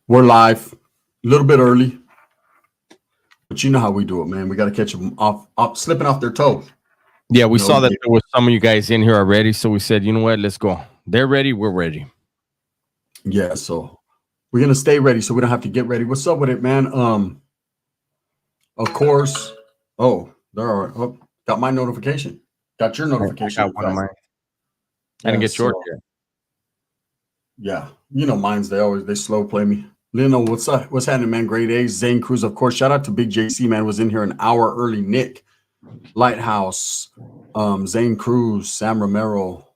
We're live, a little bit early, but you know how we do it, man. We got to catch them off slipping off their toes. Yeah, we You saw know, that there was some of you guys in here already, so we said, you know what, let's go. They're ready, we're ready. yeah. So we're gonna stay ready, so we don't have to get ready. What's up with it, man? Of course. Oh, there are. Oh, got my notification. Got your I notification. got one of mine. I didn't Yeah. get yours So yet. yeah, mine's they slow play me. Lino, what's up? What's happening, man? Great A's. Zane Cruz, of course. Shout out to Big JC, man. Was in here an hour early. Nick Lighthouse, Zane Cruz, Sam Romero,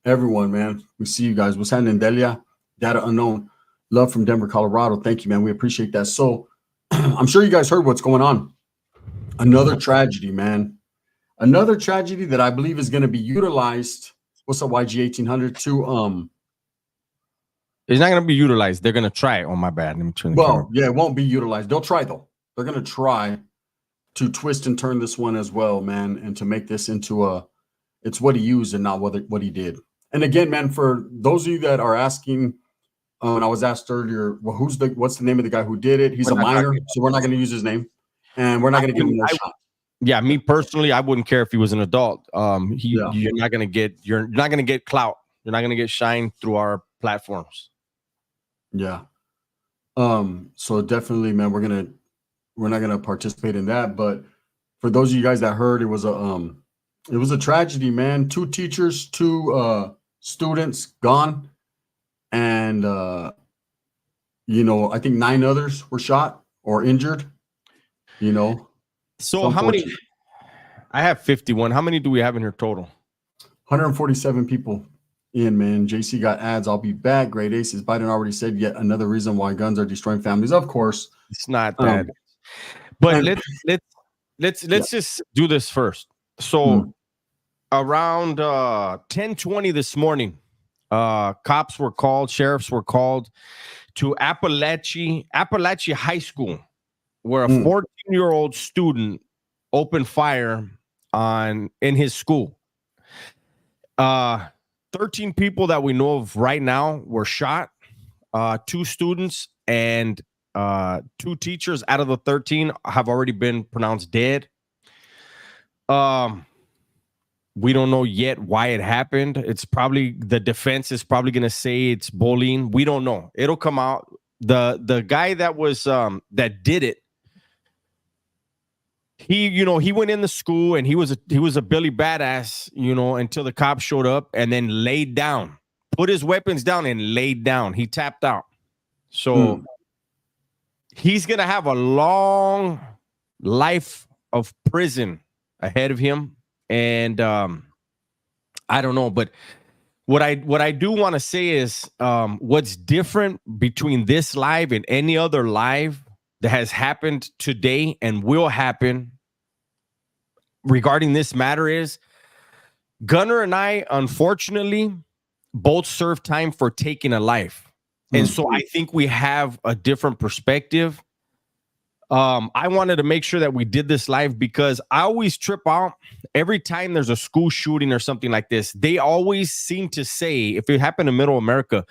everyone, man. We see you guys. What's happening, Delia? Data unknown. Love from Denver, Colorado. Thank you, man. We appreciate that. So I'm sure you guys heard what's going on. Another tragedy, man. Another tragedy that I believe is going to be utilized. What's up, YG 1800 to It's not going to be utilized. They're going to try it. Oh, my bad. Let me turn the camera. well, yeah, it won't be utilized. They'll try though. They're going to try to twist and turn this one as well, man, and to make this into it's what he used and not what he did. And again, man, for those of you that are asking, and I was asked earlier, well, what's the name of the guy who did it? He's a minor, so we're not going to use his name, and we're not going to give him no shot. Yeah, me personally, I wouldn't care if he was an adult. You're not going to get clout. You're not going to get shine through our platforms. Yeah. So definitely, man, we're not gonna participate in that. But for those of you guys that heard, it was a tragedy, man. 2 teachers, 2 students gone, and I think 9 others were shot or injured. So how many? I have 51. How many do we have in here total? 147 people in, man. JC got ads. I'll be back. Great Aces. Biden already said yet another reason why guns are destroying families. Of course, it's not that. But let's just do this first. So around 10:20 this morning, cops were called, sheriffs were called to Appalachia High School, where a 14-year-old student opened fire in his school. 13 people that we know of right now were shot. 2 students and 2 teachers out of the 13 have already been pronounced dead. We don't know yet why it happened. It's probably the defense is probably going to say it's bullying. We don't know. It'll come out. The guy that was that did it, he went in the school and he was a Billy Badass, until the cops showed up, and then laid down, put his weapons down and laid down. He tapped out. So he's going to have a long life of prison ahead of him. And I don't know, but what I do want to say is what's different between this live and any other live that has happened today and will happen regarding this matter is Gunner and I, unfortunately, both served time for taking a life. And so I think we have a different perspective. I wanted to make sure that we did this live because I always trip out every time there's a school shooting or something like this. They always seem to say, if it happened in Middle America,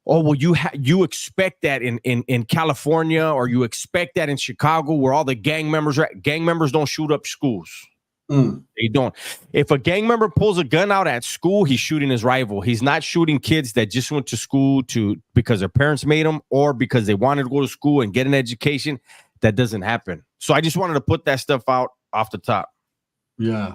oh, well, you expect that in California, or you expect that in Chicago, where all the gang members are. Gang members don't shoot up schools. They don't. If a gang member pulls a gun out at school, he's shooting his rival. He's not shooting kids that just went to school because their parents made them or because they wanted to go to school and get an education. That doesn't happen. So I just wanted to put that stuff out off the top. Yeah.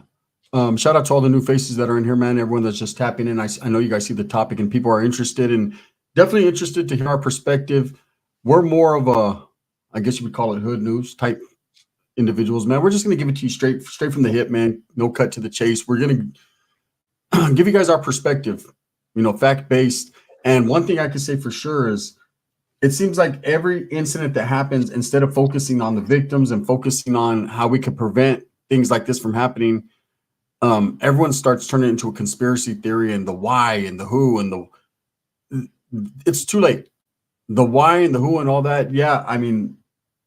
Shout out to all the new faces that are in here, man. Everyone that's just tapping in. I know you guys see the topic and people are interested and definitely interested to hear our perspective. We're more of I guess you would call it hood news type individuals, man. We're just going to give it to you straight from the hip, man. No cut to the chase. We're going to give you guys our perspective, fact-based. And one thing I can say for sure is it seems like every incident that happens, instead of focusing on the victims and focusing on how we could prevent things like this from happening, everyone starts turning it into a conspiracy theory and the why and the who and it's too late. The why and the who and all that. Yeah. I mean,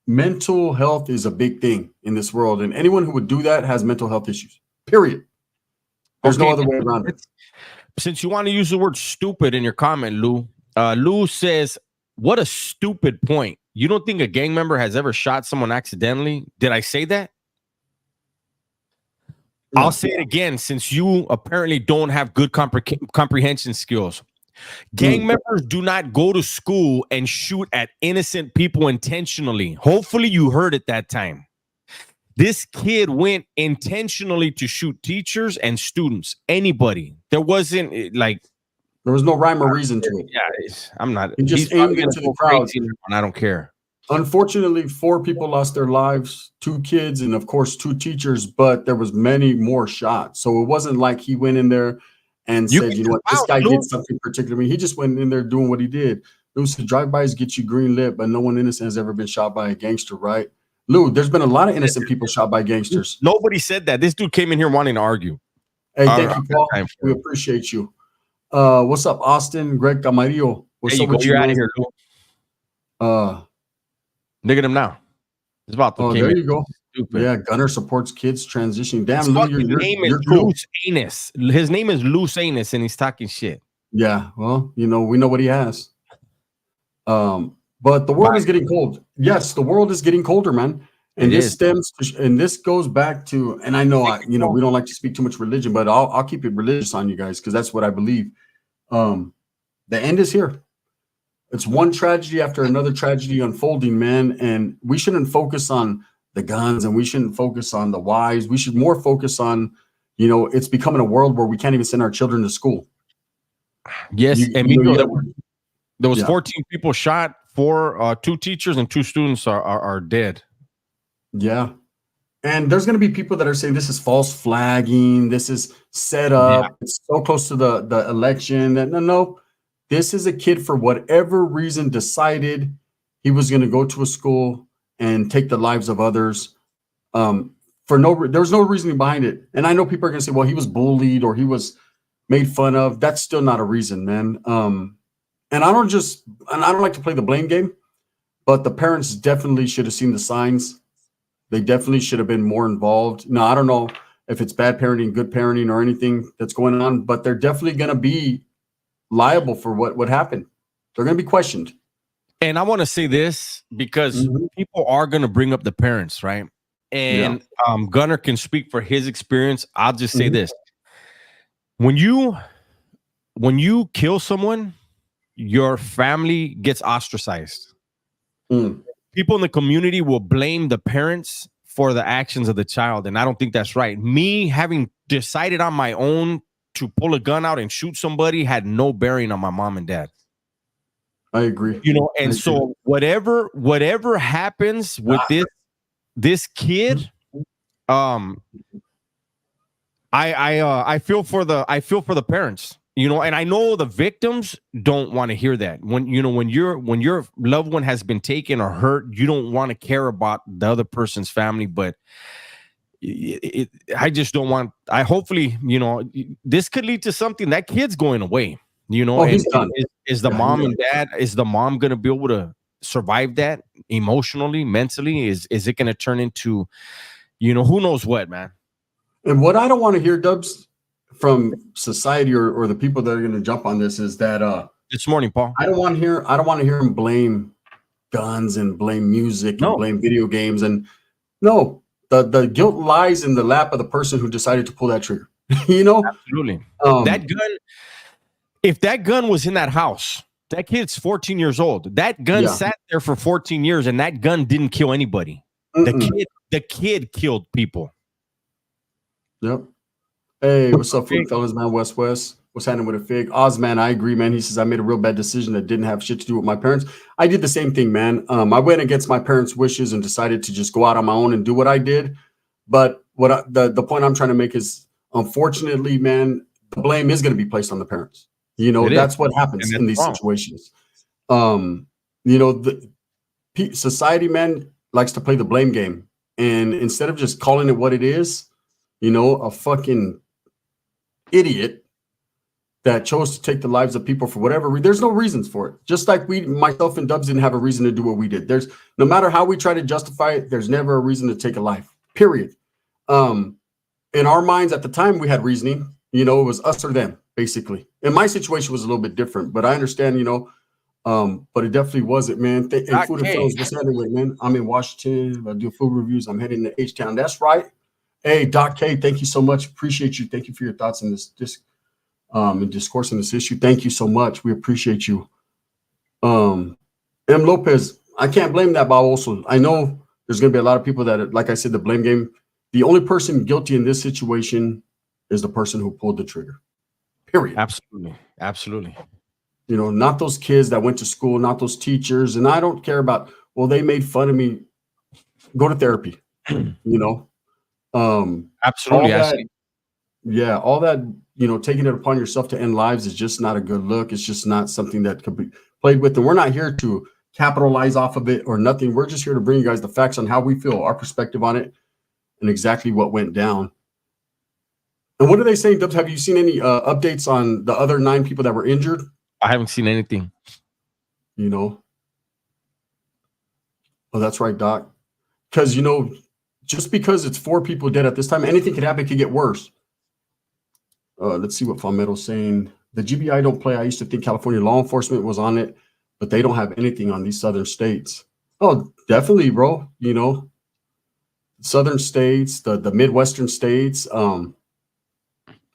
mental health is a big thing in this world, and anyone who would do that has mental health issues, period. There's no other way around it. Since you want to use the word stupid in your comment, Lou says What a stupid point. You don't think a gang member has ever shot someone accidentally? Did I say that? No. I'll say it again, since you apparently don't have good comprehension skills. Gang members do not go to school and shoot at innocent people intentionally. Hopefully you heard it that time. This kid went intentionally to shoot teachers and students, anybody. There wasn't there was no rhyme or reason to it. Yeah, I'm not. He just aimed into the crowd. I don't care. Unfortunately, 4 people lost their lives, 2 kids, and of course 2 teachers, but there was many more shots. So it wasn't like he went in there and said, you know what, this guy did something particular. I mean, he just went in there doing what he did. Those drive-bys get you green lit, but no one innocent has ever been shot by a gangster, right? Lou, there's been a lot of innocent people shot by gangsters. Nobody said that. This dude came in here wanting to argue. Hey, thank you, Paul. We appreciate you. What's up, Austin? Greg Camarillo. What's up with you? You're out of here, Lou. Look at him now. It's about to there you go. Stupid. Yeah, Gunner supports kids transitioning. Damn, Lou, you're cool. Loose Anus. His name is Loose Anus, and he's talking shit. Yeah, well, you know, we know what he has. But the world is getting cold. Yes, the world is getting colder, man. And this goes back to, and I know, we don't like to speak too much religion, but I'll keep it religious on you guys because that's what I believe. The end is here. It's one tragedy after another tragedy unfolding, man. And we shouldn't focus on the guns and we shouldn't focus on the whys. We should more focus on, it's becoming a world where we can't even send our children to school. Yes, there was 14 people shot. 2 teachers and 2 students are dead. Yeah. And there's going to be people that are saying this is false flagging. This is set up. Yeah. It's so close to the election. No. This is a kid, for whatever reason, decided he was going to go to a school and take the lives of others. There was no reasoning behind it. And I know people are going to say, well, he was bullied or he was made fun of. That's still not a reason, man. And I don't like to play the blame game, but the parents definitely should have seen the signs. They definitely should have been more involved. Now, I don't know if it's bad parenting, good parenting, or anything that's going on, but they're definitely going to be liable for what happened. They're going to be questioned. And I want to say this because people are going to bring up the parents, right? And Gunner can speak for his experience. I'll just say this. When you kill someone, your family gets ostracized. People in the community will blame the parents for the actions of the child, and I don't think that's right. Me having decided on my own to pull a gun out and shoot somebody had no bearing on my mom and dad. I agree. And so whatever happens with this kid, I feel for the parents. And I know the victims don't want to hear that. When your loved one has been taken or hurt, you don't want to care about the other person's family. But I just don't want. Hopefully, this could lead to something. That kid's going away. He's done. Is the mom and dad? Is the mom going to be able to survive that emotionally, mentally? Is it going to turn into, who knows what, man? And what I don't want to hear, Dubs, from society or the people that are going to jump on this is that this morning, Paul, I don't want to hear him blame guns and blame music and blame video games. And no, the guilt lies in the lap of the person who decided to pull that trigger. Absolutely. That gun, if that gun was in that house, that kid's 14 years old. That gun sat there for 14 years and that gun didn't kill anybody. The kid killed people. Yep. Hey, what's up, fellas, man? West. What's happening with a fig? Oz, man, I agree, man. He says, I made a real bad decision that didn't have shit to do with my parents. I did the same thing, man. I went against my parents' wishes and decided to just go out on my own and do what I did. But the point I'm trying to make is, unfortunately, man, the blame is going to be placed on the parents. That's what happens in these situations. Society, man, likes to play the blame game. And instead of just calling it what it is, a fucking idiot that chose to take the lives of people for whatever reason. There's no reasons for it. Just like myself and Dubs didn't have a reason to do what we did. There's no matter how we try to justify it, there's never a reason to take a life, period. In our minds at the time, we had reasoning, it was us or them, basically. And my situation was a little bit different, but I understand, But it definitely wasn't, man. Hey, Food and Okay. Fellas, what's happening with, man? I'm in Washington. I do food reviews. I'm heading to H-Town. That's right. Hey, Doc K, thank you so much. Appreciate you. Thank you for your thoughts on this and discourse on this issue. Thank you so much. We appreciate you. M. Lopez, I can't blame that, Bob. Also, I know there's going to be a lot of people that, like I said, the blame game. The only person guilty in this situation is the person who pulled the trigger. Period. Absolutely. Absolutely. You know, not those kids that went to school, not those teachers. And I don't care about, well, they made fun of me. Go to therapy, you know. Absolutely. All that, you know, taking it upon yourself to end lives is just not a good look. It's just not something that could be played with. And we're not here to capitalize off of it or nothing. We're just here to bring you guys the facts on how we feel, our perspective on it, and exactly what went down. And what are they saying, Dubs? Have you seen any updates on the other 9 people that were injured? I haven't seen anything. You know. Oh, that's right, Doc. Because, you know, just because it's 4 people dead at this time, anything could happen, it could get worse. Let's see what Falmetto's saying. The GBI don't play. I used to think California law enforcement was on it, but they don't have anything on these southern states. Oh, definitely, bro. You know, southern states, the Midwestern states,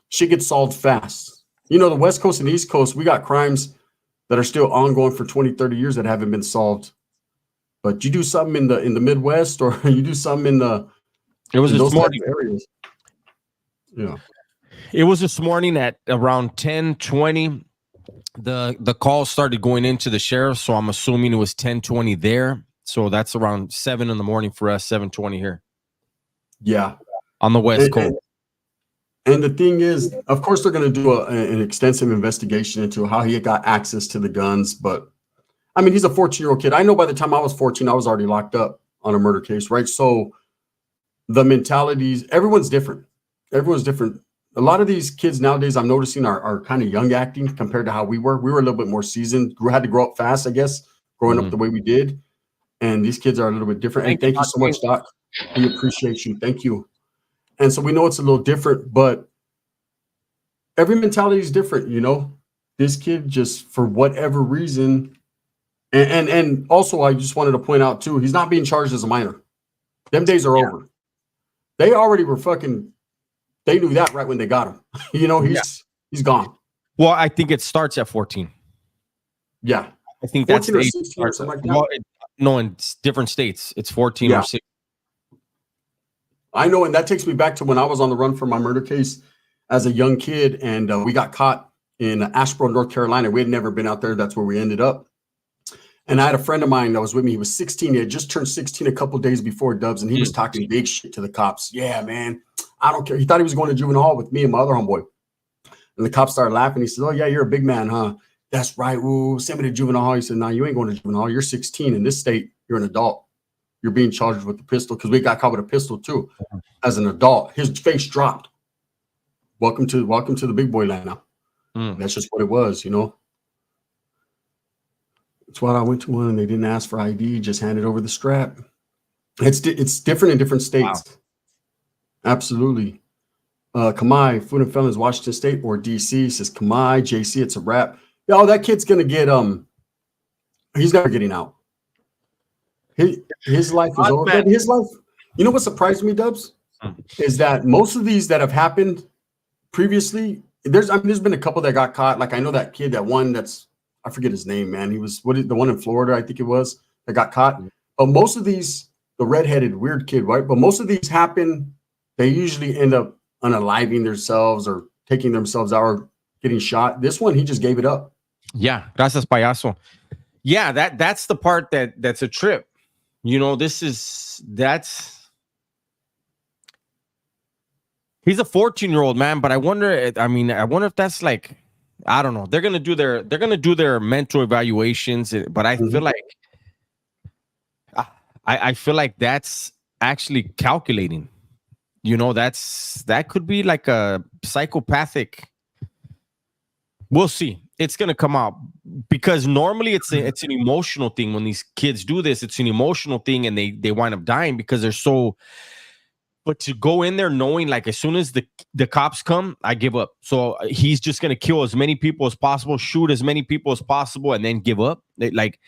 shit gets solved fast. You know, the West Coast and the East Coast, we got crimes that are still ongoing for 20, 30 years that haven't been solved. But you do something in the Midwest, or you do something in those type of areas. Yeah. It was this morning at around 10:20. The call started going into the sheriff, so I'm assuming it was 10:20 there. So that's around 7 in the morning for us, 7:20 here. Yeah. On the West Coast. And the thing is, of course, they're going to do an extensive investigation into how he got access to the guns. But, I mean, he's a 14-year-old kid. I know by the time I was 14, I was already locked up on a murder case, right? So the mentalities, everyone's different. Everyone's different. A lot of these kids nowadays, I'm noticing, are kind of young acting compared to how we were. We were a little bit more seasoned. We had to grow up fast, I guess, growing up the way we did. And these kids are a little bit different. And thank you so much, Doc. We appreciate you. Thank you. And so we know it's a little different, but every mentality is different, you know. This kid just, for whatever reason, and also I just wanted to point out too, he's not being charged as a minor. Them days are over. They already were they knew that right when they got him. You know, he's gone. Well, I think it starts at 14. Yeah. I think that's 14 or 16 or something like that. Well, no, in different states, it's 14 or 6. I know, and that takes me back to when I was on the run for my murder case as a young kid, and we got caught in Asheboro, North Carolina. We had never been out there. That's where we ended up. And I had a friend of mine that was with me. He was 16. He had just turned 16 a couple days before, Dubs, and he was talking big shit to the cops. Yeah, man, I don't care. He thought he was going to juvenile hall with me and my other homeboy. And the cops started laughing. He said, "Oh, yeah, you're a big man, huh?" "That's right. Ooh, send me to juvenile hall." He said, "No, you ain't going to juvenile hall. You're 16. In this state, you're an adult. You're being charged with the pistol," because we got caught with a pistol too as an adult. His face dropped. Welcome to the big boy land now. That's just what it was, you know. That's why I went to one and they didn't ask for ID, just handed over the strap. It's different in different states. Wow. Absolutely. Kamai, Food and Felons, Washington State or DC, says Kamai, JC, it's a wrap. Yo, that kid's gonna get he's never getting out. His life is over. But his life, you know what surprised me, Dubs? Is that most of these that have happened previously, there's been a couple that got caught. Like I know that kid, that one I forget his name, man. He was the one in Florida, I think it was, that got caught. But most of these, the redheaded weird kid, right? But most of these happen, they usually end up unaliving themselves or taking themselves out or getting shot. This one, he just gave it up. Yeah, gracias, payaso. Yeah, that's the part that's a trip. You know, he's a 14-year-old man, but I wonder if that's like, I don't know. They're gonna do their mental evaluations, but I feel like I feel like that's actually calculating. You know, that could be like a psychopathic. We'll see. It's gonna come out because normally it's an emotional thing. When these kids do this, it's an emotional thing, and they wind up dying because they're so But to go in there knowing like as soon as the cops come, I give up. So he's just gonna kill as many people as possible, shoot as many people as possible, and then give up. Like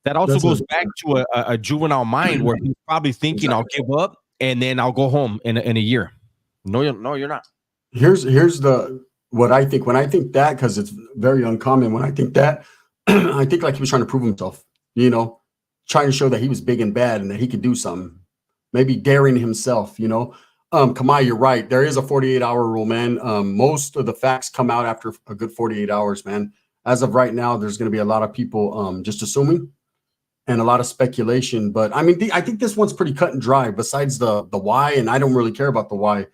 that also goes back to a juvenile mind where he's probably thinking, I'll give up and then I'll go home in a year. No, you're not. Here's what I think. When I think that, because it's very uncommon, when I think that, I think like he was trying to prove himself, you know, trying to show that he was big and bad and that he could do something. Maybe daring himself, you know. Kamai, you're right. There is a 48-hour rule, man. Most of the facts come out after a good 48 hours, man. As of right now, there's going to be a lot of people just assuming and a lot of speculation. But I mean, I think this one's pretty cut and dry. Besides the why, and I don't really care about the why.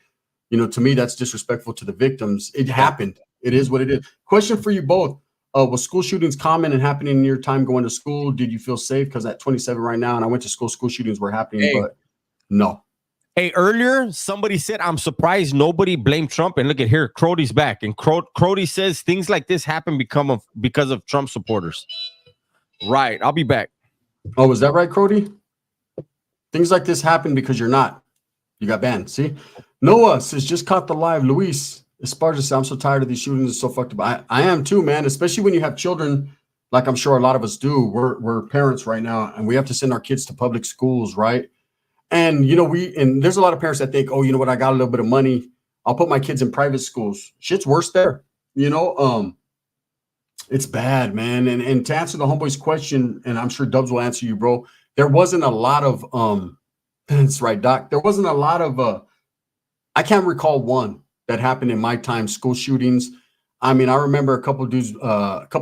You know, to me, that's disrespectful to the victims. It happened. It is what it is. Question for you both. Was school shootings common and happening in your time going to school? Did you feel safe? Because at 27 right now, and I went to school shootings were happening, but no. Hey, earlier, somebody said, I'm surprised nobody blamed Trump. And look at here, Crody's back. And Crody says things like this happen because of Trump supporters. Right. I'll be back. Oh, is that right, Crody? Things like this happen because you're not. You got banned. See? Noah says, just caught the live. Luis Esparza says, I'm so tired of these shootings. It's so fucked up. I am too, man, especially when you have children, like I'm sure a lot of us do. We're parents right now, and we have to send our kids to public schools, right? And, you know, and there's a lot of parents that think, oh, you know what? I got a little bit of money. I'll put my kids in private schools. Shit's worse there. You know, it's bad, man. And to answer the homeboy's question, and I'm sure Dubs will answer you, bro, there wasn't a lot of, that's right, Doc. There wasn't a lot of, I can't recall one that happened in my time, school shootings. I mean, I remember a couple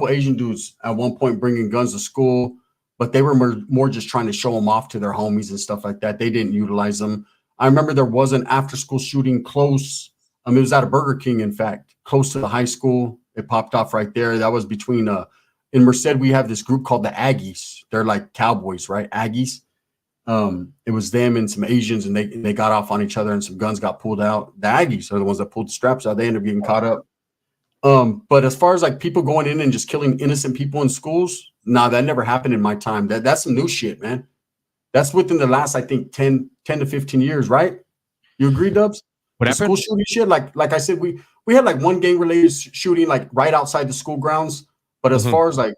Asian dudes at one point bringing guns to school, but they were more just trying to show them off to their homies and stuff like that. They didn't utilize them. I remember there was an after-school shooting close. It was at a Burger King, in fact, close to the high school. It popped off right there. That was between in Merced, we have this group called the Aggies. They're like cowboys, right? Aggies. It was them and some Asians, and they got off on each other, and some guns got pulled out. The Aggies are the ones that pulled the straps out. They ended up getting caught up. But as far as like people going in and just killing innocent people in schools, nah, that never happened in my time. That's some new shit, man. That's within the last, I think, 10 to 15 years, right? You agree, Dubs? What happened? School shooting shit, like I said, we had like one gang-related shooting like right outside the school grounds. But as far as like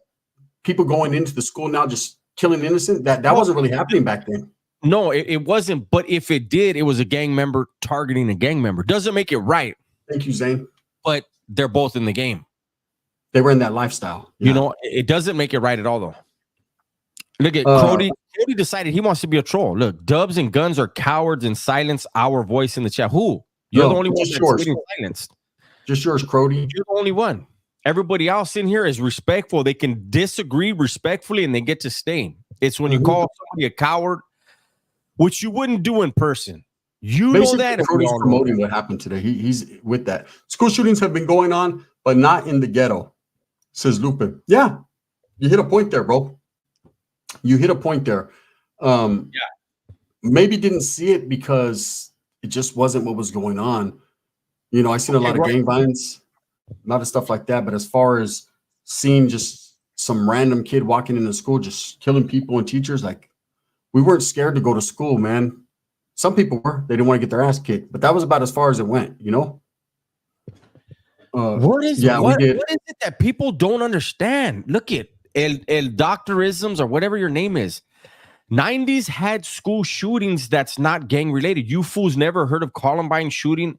people going into the school now just killing innocent, that wasn't really happening back then. No, it wasn't. But if it did, it was a gang member targeting a gang member. Doesn't make it right. Thank you, Zane. But they're both in the game. They were in that lifestyle. Yeah. You know, it doesn't make it right at all, though. Look at Cody. Cody decided he wants to be a troll. Look, Dubs and Guns are cowards and silence our voice in the chat. Who? You're the only one that's getting silenced. Just yours, Crody. You're the only one. Everybody else in here is respectful. They can disagree respectfully, and they get to stay. It's when you call somebody a coward, which you wouldn't do in person. You basically know that. Cody's promoting what happened today. He's with that. School shootings have been going on, but not in the ghetto, says Lupin. Yeah, you hit a point there, bro. You hit a point there. Maybe didn't see it because it just wasn't what was going on. You know, I seen a lot of gang violence, a lot of stuff like that. But as far as seeing just some random kid walking into school, just killing people and teachers, like we weren't scared to go to school, man. Some people were. They didn't want to get their ass kicked, but that was about as far as it went, you know? What is it that people don't understand? Look at El Doctorisms or whatever your name is. 90s had school shootings that's not gang related. You fools never heard of Columbine shooting?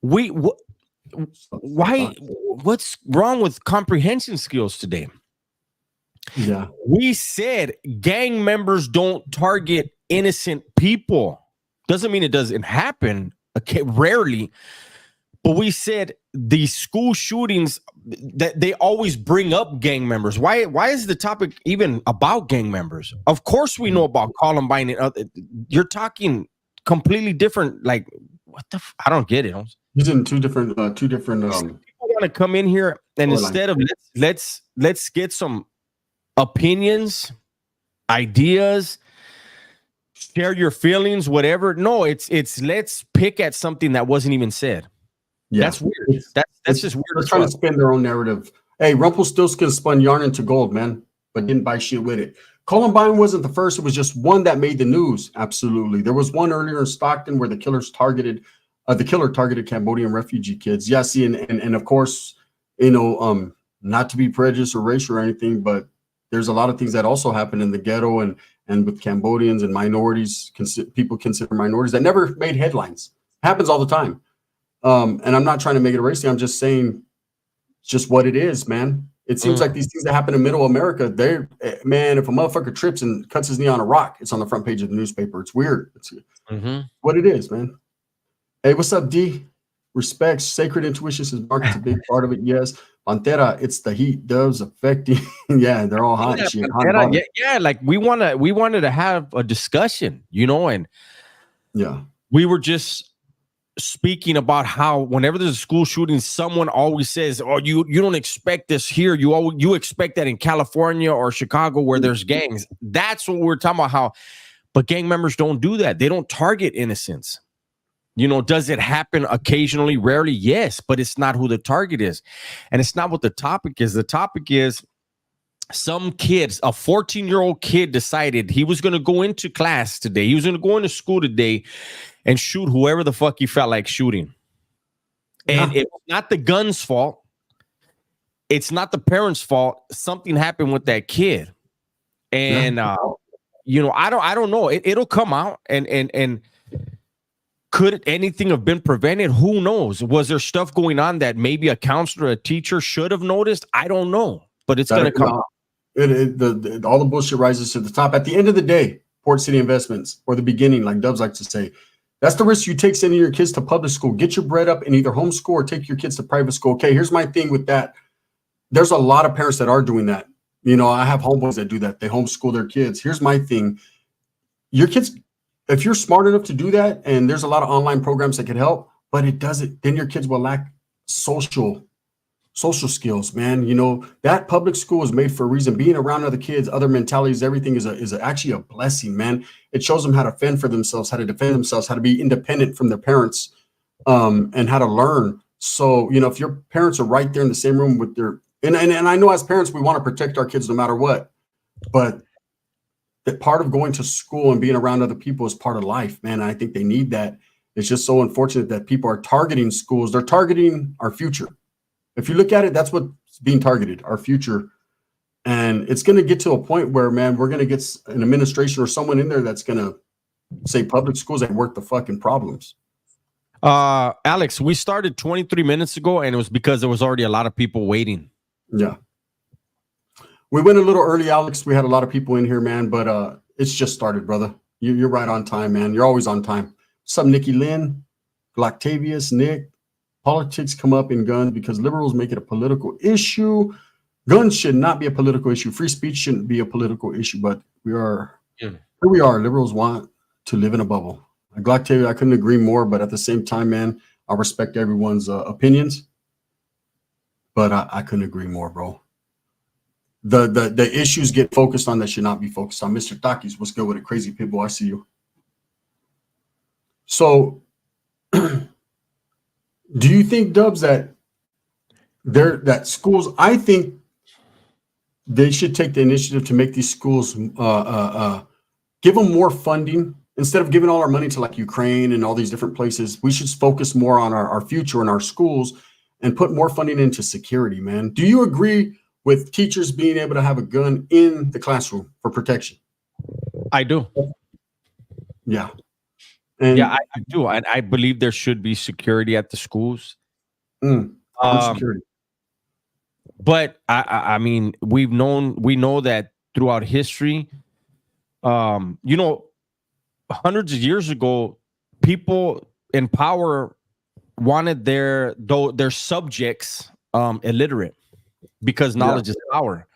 Why? What's wrong with comprehension skills today? Yeah, we said gang members don't target innocent people. Doesn't mean it doesn't happen. Okay, rarely. But we said the school shootings that they always bring up gang members. Why is the topic even about gang members? Of course we know about Columbine and other. You're talking completely different. Like what the? I don't get it. He's in two different. People want to come in here and instead of let's get some opinions, ideas, share your feelings, whatever. No, it's let's pick at something that wasn't even said. Yeah, that's weird. That's just weird. They're trying to spin their own narrative. Hey, Rumpelstiltskin spun yarn into gold, man, but didn't buy shit with it. Columbine wasn't the first. It was just one that made the news. Absolutely. There was one earlier in Stockton where the killer targeted Cambodian refugee kids. Yeah, see, and of course, not to be prejudiced or racial or anything, but there's a lot of things that also happen in the ghetto and with Cambodians and minorities, people consider minorities, that never made headlines. Happens all the time. And I'm not trying to make it a race thing. I'm just saying it's just what it is, man. It seems like these things that happen in middle America, man, if a motherfucker trips and cuts his knee on a rock, it's on the front page of the newspaper. It's weird. It's what it is, man. Hey, what's up, D? Respects. Sacred intuition says market's a big part of it. Yes. Pantera, it's the heat does affecting. Yeah, they're all hot. Yeah, Shit, Pantera, yeah, like we wanted to have a discussion, and yeah, we were just speaking about how whenever there's a school shooting, someone always says, "Oh, you don't expect this here. You expect that in California or Chicago where there's gangs." That's what we're talking about. But gang members don't do that. They don't target innocents. Does it happen occasionally? Rarely, yes, but it's not who the target is, and it's not what the topic is. The topic is some kids, a 14-year-old kid decided he was going to go into class today. He was going to go into school today and shoot whoever the fuck he felt like shooting. And it's not the gun's fault. It's not the parents' fault. Something happened with that kid. And, I don't know. It'll come out. And could anything have been prevented? Who knows? Was there stuff going on that maybe a counselor, a teacher should have noticed? I don't know. But it's going to come out. All the bullshit rises to the top. At the end of the day, Port City Investments, or the beginning, like Dubs likes to say, that's the risk you take sending your kids to public school. Get your bread up and either homeschool or take your kids to private school. Okay, here's my thing with that. There's a lot of parents that are doing that. I have homeboys that do that. They homeschool their kids. Here's my thing. Your kids, if you're smart enough to do that, and there's a lot of online programs that can help, but it doesn't, then your kids will lack social skills, man. That public school is made for a reason. Being around other kids, other mentalities, everything is actually a blessing, man. It shows them how to fend for themselves, how to defend themselves, how to be independent from their parents, and how to learn. So, if your parents are right there in the same room with and I know as parents, we want to protect our kids no matter what, but that part of going to school and being around other people is part of life, man. I think they need that. It's just so unfortunate that people are targeting schools. They're targeting our future. If you look at it, that's what's being targeted, our future. And it's going to get to a point where, man, we're going to get an administration or someone in there that's going to say public schools ain't worth the fucking problems. Alex, we started 23 minutes ago, and it was because there was already a lot of people waiting. Yeah. We went a little early, Alex. We had a lot of people in here, man, but it's just started, brother. You're right on time, man. You're always on time. What's up, Nikki Lynn, Gloctavius, Nick? Politics come up in guns because liberals make it a political issue. Guns should not be a political issue. Free speech shouldn't be a political issue, but here we are. Liberals want to live in a bubble. Gloctavius, I couldn't agree more, but at the same time, man, I respect everyone's opinions, but I couldn't agree more, bro. The issues get focused on that should not be focused on. Mr. Takis, what's good with it? Crazy people, I see you. So do you think, Dubs, that schools, I think they should take the initiative to make these schools give them more funding instead of giving all our money to like Ukraine and all these different places. We should focus more on our future and our schools and put more funding into security, man. Do you agree with teachers being able to have a gun in the classroom for protection? I do. Yeah. And I do. I believe there should be security at the schools. Security. But I mean, we know that throughout history, hundreds of years ago, people in power wanted their subjects illiterate because knowledge is power.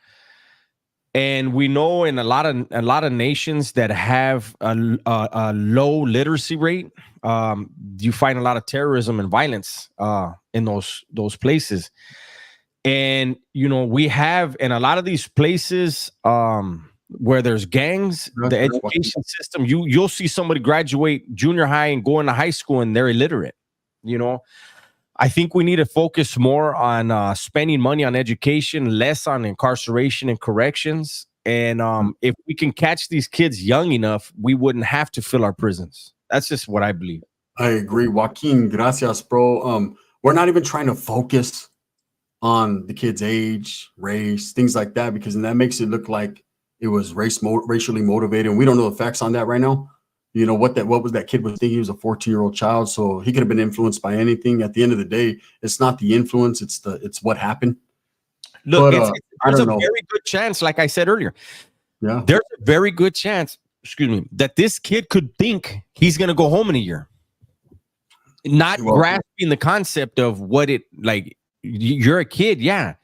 And we know in a lot of nations that have a low literacy rate, you find a lot of terrorism and violence in those places. And we have in a lot of these places where there's gangs, the education system, you'll see somebody graduate junior high and go into high school and they're illiterate. I think we need to focus more on spending money on education, less on incarceration and corrections. And if we can catch these kids young enough, we wouldn't have to fill our prisons. That's just what I believe. I agree. Joaquin, gracias, bro. We're not even trying to focus on the kid's age, race, things like that, because that makes it look like it was racially motivated. And we don't know the facts on that right now. You know, what was that kid was thinking? He was a 14-year-old child, so he could have been influenced by anything. At the end of the day, it's not the influence, it's what happened. Look, But there's a very good chance, like I said earlier, there's a very good chance, that this kid could think he's going to go home in a year. Not grasping the concept of what it, like, you're a kid, yeah,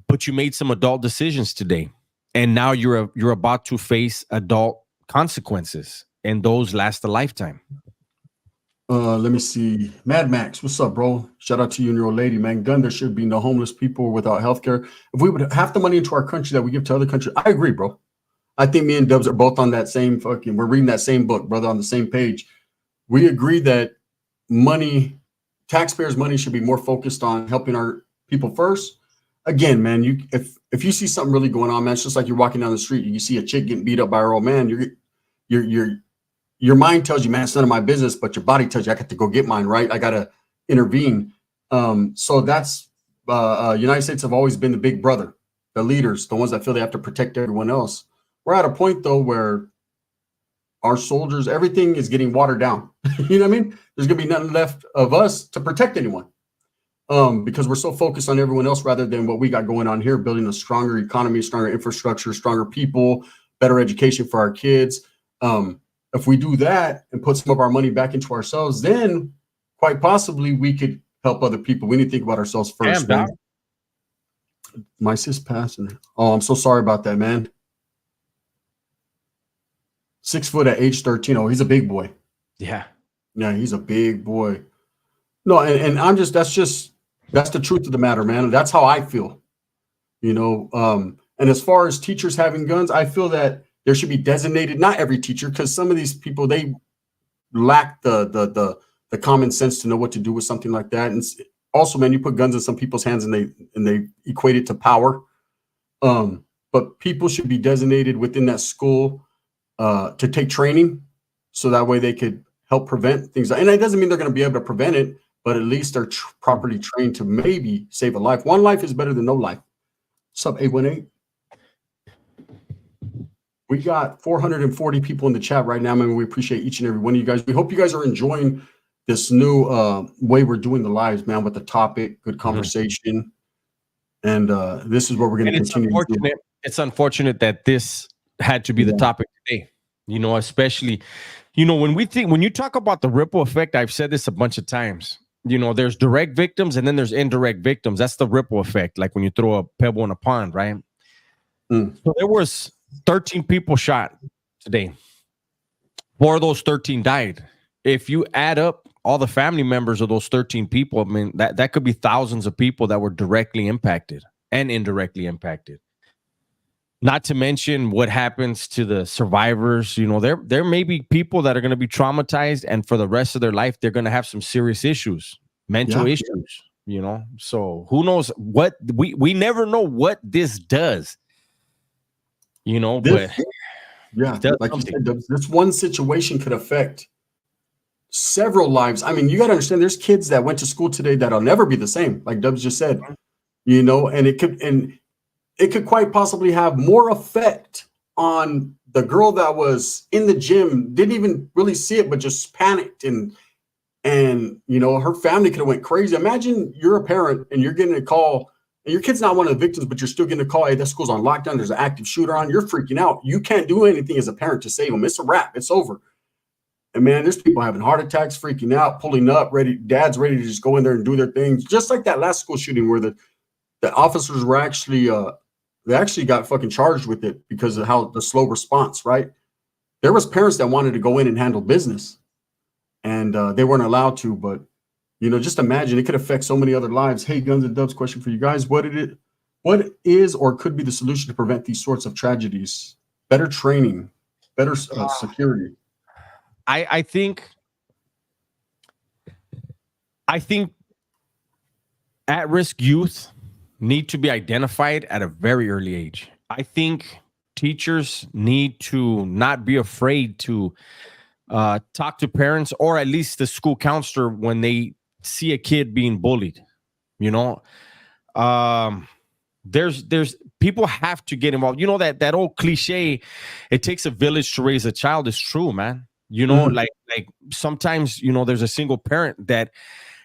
but you made some adult decisions today, and now you're about to face adult consequences, and those last a lifetime. Let me see. Mad Max, what's up, bro? Shout out to you and your old lady, man. Gun, there should be no homeless people without healthcare. If we would half the money into our country that we give to other countries, I agree, bro. I think me and Dubs are both on that same we're reading that same book, brother, on the same page. We agree that taxpayers' money should be more focused on helping our people first. Again, man, if you see something really going on, man, it's just like you're walking down the street, you see a chick getting beat up by her old man, your mind tells you, man, it's none of my business, but your body tells you, I got to go get mine, right? I got to intervene. So that's United States have always been the big brother, the leaders, the ones that feel they have to protect everyone else. We're at a point, though, where our soldiers, everything is getting watered down. You know what I mean? There's going to be nothing left of us to protect anyone because we're so focused on everyone else rather than what we got going on here, building a stronger economy, stronger infrastructure, stronger people, better education for our kids. If we do that and put some of our money back into ourselves, then quite possibly we could help other people. We need to think about ourselves first. Man. My sis passing. Oh, I'm so sorry about that, man. 6 foot at age 13. Oh, he's a big boy. Yeah, he's a big boy. No, and that's the truth of the matter, man. That's how I feel. You know, and as far as teachers having guns, I feel that there should be designated, not every teacher, because some of these people, they lack the common sense to know what to do with something like that. And also, man, you put guns in some people's hands and they equate it to power. But people should be designated within that school to take training, so that way they could help prevent things. And it doesn't mean they're going to be able to prevent it, but at least they're properly trained to maybe save a life. One life is better than no life. What's up, 818? We got 440 people in the chat right now, man. We appreciate each and every one of you guys. We hope you guys are enjoying this new way we're doing the lives, man, with the topic, good conversation. And this is what we're going to continue to do. It's unfortunate that this had to be the topic today, you know, especially, you know, when you talk about the ripple effect, I've said this a bunch of times, you know, there's direct victims and then there's indirect victims. That's the ripple effect. Like when you throw a pebble in a pond, right? So there was 13 people shot today. 4 of those 13 died. If you add up all the family members of those 13 people, I mean, that could be thousands of people that were directly impacted and indirectly impacted. Not to mention what happens to the survivors. You know, there may be people that are going to be traumatized, and for the rest of their life, they're going to have some serious issues, mental issues, you know. So who knows what we never know what this does. You know, but like you said, this one situation could affect several lives. I mean, you got to understand, there's kids that went to school today that'll never be the same, like Dubs just said, you know, and it could quite possibly have more effect on the girl that was in the gym, didn't even really see it, but just panicked and you know, her family could have went crazy. Imagine you're a parent and you're getting a call. And your kid's not one of the victims, but you're still getting a call. Hey, that school's on lockdown. There's an active shooter on. You're freaking out. You can't do anything as a parent to save them. It's a wrap. It's over. And man, there's people having heart attacks, freaking out, pulling up, dad's ready to just go in there and do their things. Just like that last school shooting where the officers were actually, they actually got fucking charged with it because of how the slow response, right? There was parents that wanted to go in and handle business and they weren't allowed to, but you know, just imagine it could affect so many other lives. Hey, Guns and Dubs, question for you guys. What is or could be the solution to prevent these sorts of tragedies? Better training, better security. I think at-risk youth need to be identified at a very early age. I think teachers need to not be afraid to talk to parents or at least the school counselor when they see a kid being bullied. You know, um, there's people have to get involved. You know that old cliche, it takes a village to raise a child is true, man. You know, Mhm. like sometimes there's a single parent that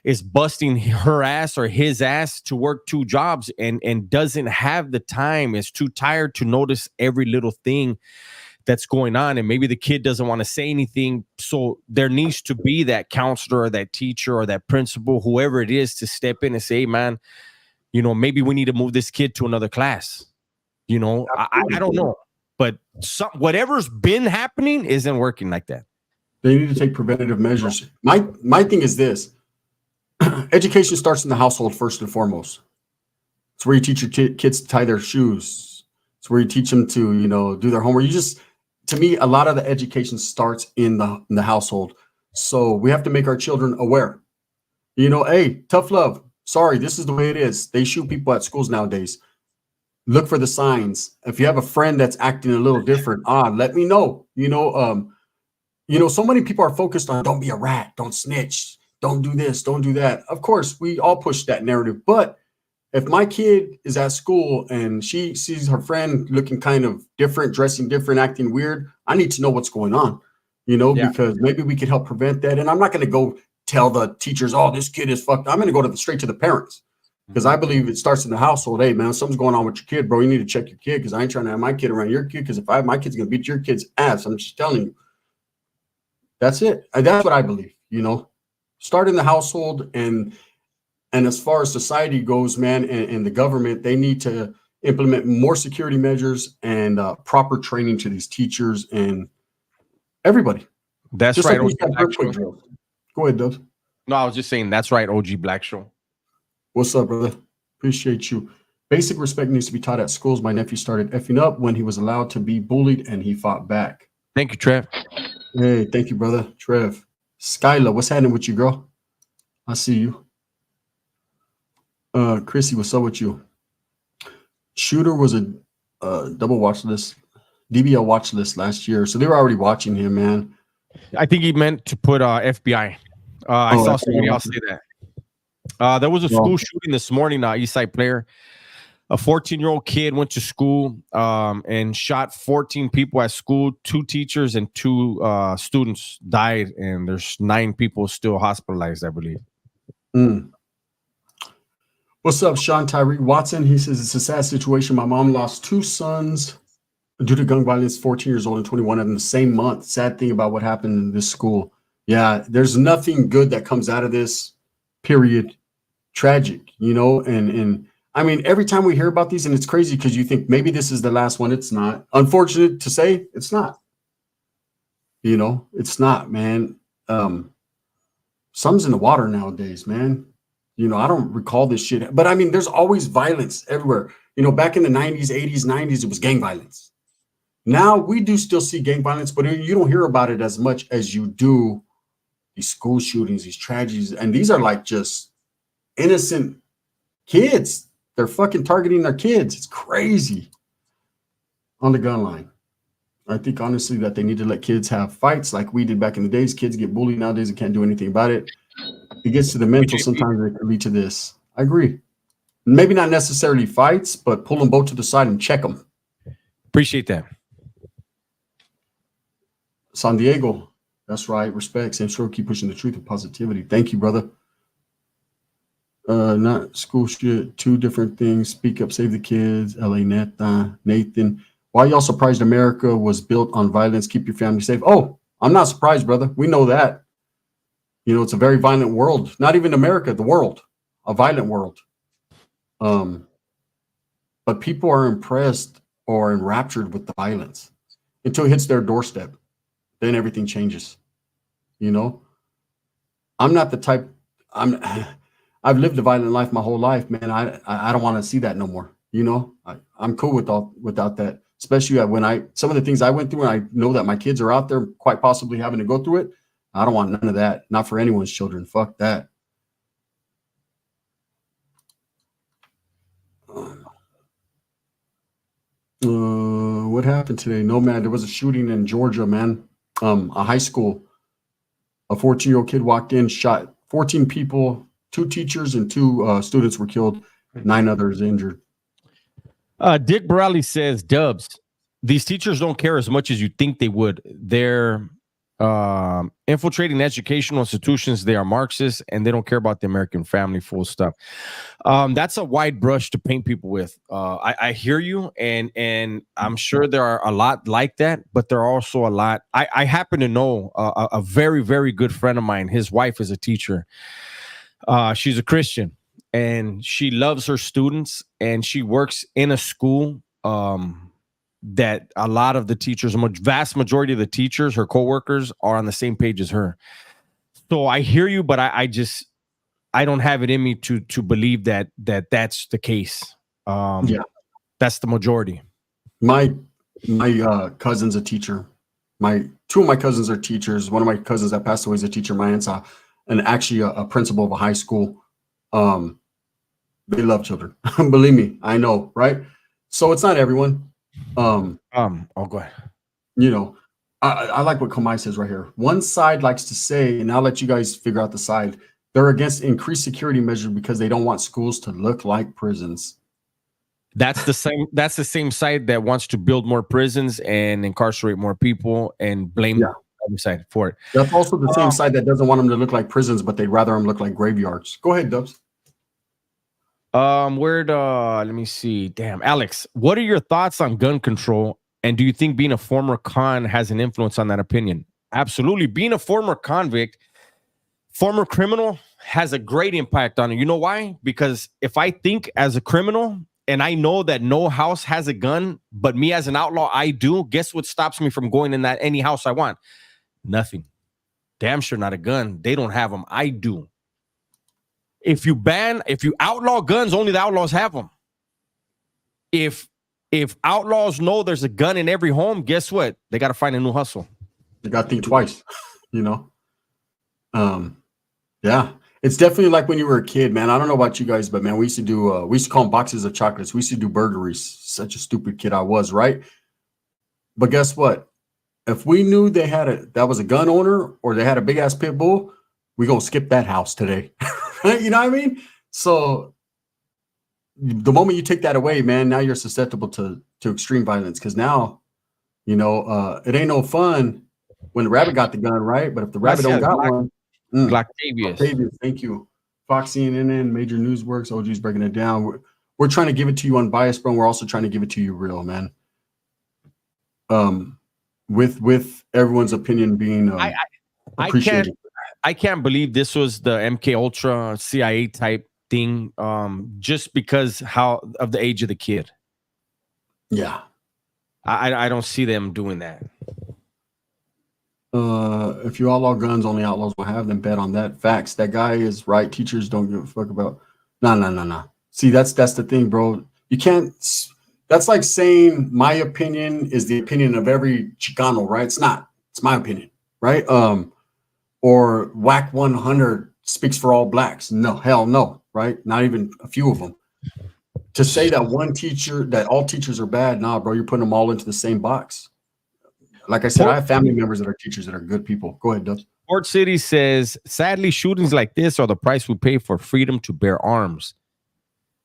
is busting her ass or his ass to work two jobs and doesn't have the time, is too tired to notice every little thing that's going on, and maybe the kid doesn't want to say anything. So there needs to be that counselor or that teacher or that principal, whoever it is, to step in and say, hey, man, maybe we need to move this kid to another class. I don't know, but whatever's been happening isn't working like that. They need to take preventative measures. My thing is this: education starts in the household first and foremost. It's where you teach your kids to tie their shoes. It's where you teach them to, do their homework. To me, a lot of the education starts in the household. So we have to make our children aware. Hey, tough love. Sorry, this is the way it is. They shoot people at schools nowadays. Look for the signs. If you have a friend that's acting a little different, let me know. So many people are focused on don't be a rat, don't snitch, don't do this, don't do that. Of course, we all push that narrative, but if my kid is at school and she sees her friend looking kind of different, dressing different, acting weird, I need to know what's going on, Yeah. because maybe we could help prevent that. And I'm not going to go tell the teachers, oh, this kid is fucked. I'm going to go straight to the parents, because I believe it starts in the household. Hey, man, something's going on with your kid, bro. You need to check your kid, because I ain't trying to have my kid around your kid, because if I have my kid's going to beat your kid's ass. I'm just telling you. That's it. That's what I believe, Start in the household, and as far as society goes, man, and the government, they need to implement more security measures and proper training to these teachers and everybody. That's Just right. like we OG have Black earthquake Show. drills. Go ahead, Doug. No, I was just saying that's right. OG Black Show. What's up, brother? Appreciate you. Basic respect needs to be taught at schools. My nephew started effing up when he was allowed to be bullied, and he fought back. Thank you, Trev. Hey, thank you, brother. Trev. Skyla, what's happening with you, girl? I see you. Chrissy, what's up with you? Shooter was a double watch list, DBL watch list last year, so they were already watching him, man. I think he meant to put FBI. I saw somebody else say that. There was a school shooting this morning. Eastside player, a 14-year-old kid went to school and shot 14 people at school. 2 teachers and 2 students died, and there's 9 people still hospitalized, I believe. What's up, Sean Tyree Watson? He says it's a sad situation. My mom lost 2 sons due to gun violence, 14 years old and 21 in the same month. Sad thing about what happened in this school. Yeah, there's nothing good that comes out of this, period. Tragic, and I mean, every time we hear about these, and it's crazy because you think maybe this is the last one. It's not. Unfortunate to say, it's not. It's not, man. Something's in the water nowadays, man. I don't recall this shit, but I mean, there's always violence everywhere. Back in the 90s, 80s, 90s, it was gang violence. Now we do still see gang violence, but you don't hear about it as much as you do these school shootings, these tragedies. And these are like just innocent kids. They're fucking targeting their kids. It's crazy. On the gun line. I think honestly that they need to let kids have fights like we did back in the days. Kids get bullied nowadays and can't do anything about it. It gets to the mental, sometimes it can lead to this. I agree. Maybe not necessarily fights, but pull them both to the side and check them. Appreciate that. San Diego. That's right. Respect. Same story. Keep pushing the truth and positivity. Thank you, brother. Not school shit. 2 different things. Speak up, save the kids. LA Nathan. Why y'all surprised America was built on violence? Keep your family safe. Oh, I'm not surprised, brother. We know that. It's a very violent world. Not even America, the world. A violent world. But people are impressed or enraptured with the violence until it hits their doorstep. Then everything changes. I'm not the type. I've lived a violent life my whole life, man. I don't want to see that no more. I'm cool without that. Especially when some of the things I went through, and I know that my kids are out there quite possibly having to go through it. I don't want none of that. Not for anyone's children. Fuck that. What happened today? No, man, there was a shooting in Georgia, man. A high school. A 14-year-old kid walked in, shot 14 people, 2 teachers and 2 students were killed, 9 others injured. Dick Borelli says, Dubs, these teachers don't care as much as you think they would. They're infiltrating educational institutions. They are Marxists, and they don't care about the American family, full stuff. That's a wide brush to paint people with. I hear you, and I'm sure there are a lot like that, but there are also a lot. I happen to know a very, very good friend of mine. His wife is a teacher. She's a Christian, and she loves her students, and she works in a school that a lot of the teachers, vast majority of the teachers, her coworkers, are on the same page as her. So I hear you, but I don't have it in me to believe that's the case. Yeah, that's the majority. My cousin's a teacher. 2 of my cousins are teachers. One of my cousins that passed away is a teacher. My aunt's actually a principal of a high school. They love children. Believe me, I know, right? So it's not everyone. Go ahead. You know, I like what Kamai says right here. One side likes to say, and I'll let you guys figure out the side, they're against increased security measures because they don't want schools to look like prisons. That's the same side that wants to build more prisons and incarcerate more people and blame the other side for it. That's also the same side that doesn't want them to look like prisons, but they'd rather them look like graveyards. Go ahead, Dubs. Let me see. Damn, Alex, what are your thoughts on gun control? And do you think being a former con has an influence on that opinion? Absolutely. Being a former convict, former criminal, has a great impact on it. You know why? Because if I think as a criminal and I know that no house has a gun, but me as an outlaw, I do, guess what stops me from going in that any house I want? Nothing. Damn sure not a gun. They don't have them. I do. If you outlaw guns, only the outlaws have them. If outlaws know there's a gun in every home, guess what? They got to find a new hustle. They got to think twice, you know? Yeah. It's definitely like when you were a kid, man. I don't know about you guys, but man, we used to call them boxes of chocolates. We used to do burglaries. Such a stupid kid I was, right? But guess what? If we knew that was a gun owner or they had a big ass pit bull, we gonna skip that house today. You know what I mean? So the moment you take that away, man, now you're susceptible to extreme violence. Because now, it ain't no fun when the rabbit got the gun, right? But if the rabbit don't got one, Octavius, thank you. Fox, CNN, major news works. OG's breaking it down. We're trying to give it to you unbiased, bro. We're also trying to give it to you real, man. With everyone's opinion being appreciated. I can't believe this was the MK Ultra CIA type thing, just because of the age of the kid. Yeah, I don't see them doing that. If you outlaw guns, only outlaws will have them. Bet on that. Facts. That guy is right. Teachers don't give a fuck about. No. See, that's the thing, bro. You can't. That's like saying my opinion is the opinion of every Chicano, right? It's not. It's my opinion, right? Or WAC 100 speaks for all blacks. No, hell no, right? Not even a few of them. To say that all teachers are bad, nah, bro, you're putting them all into the same box. Like I said, I have family members that are teachers that are good people. Go ahead, Dubs. Port City says, sadly, shootings like this are the price we pay for freedom to bear arms.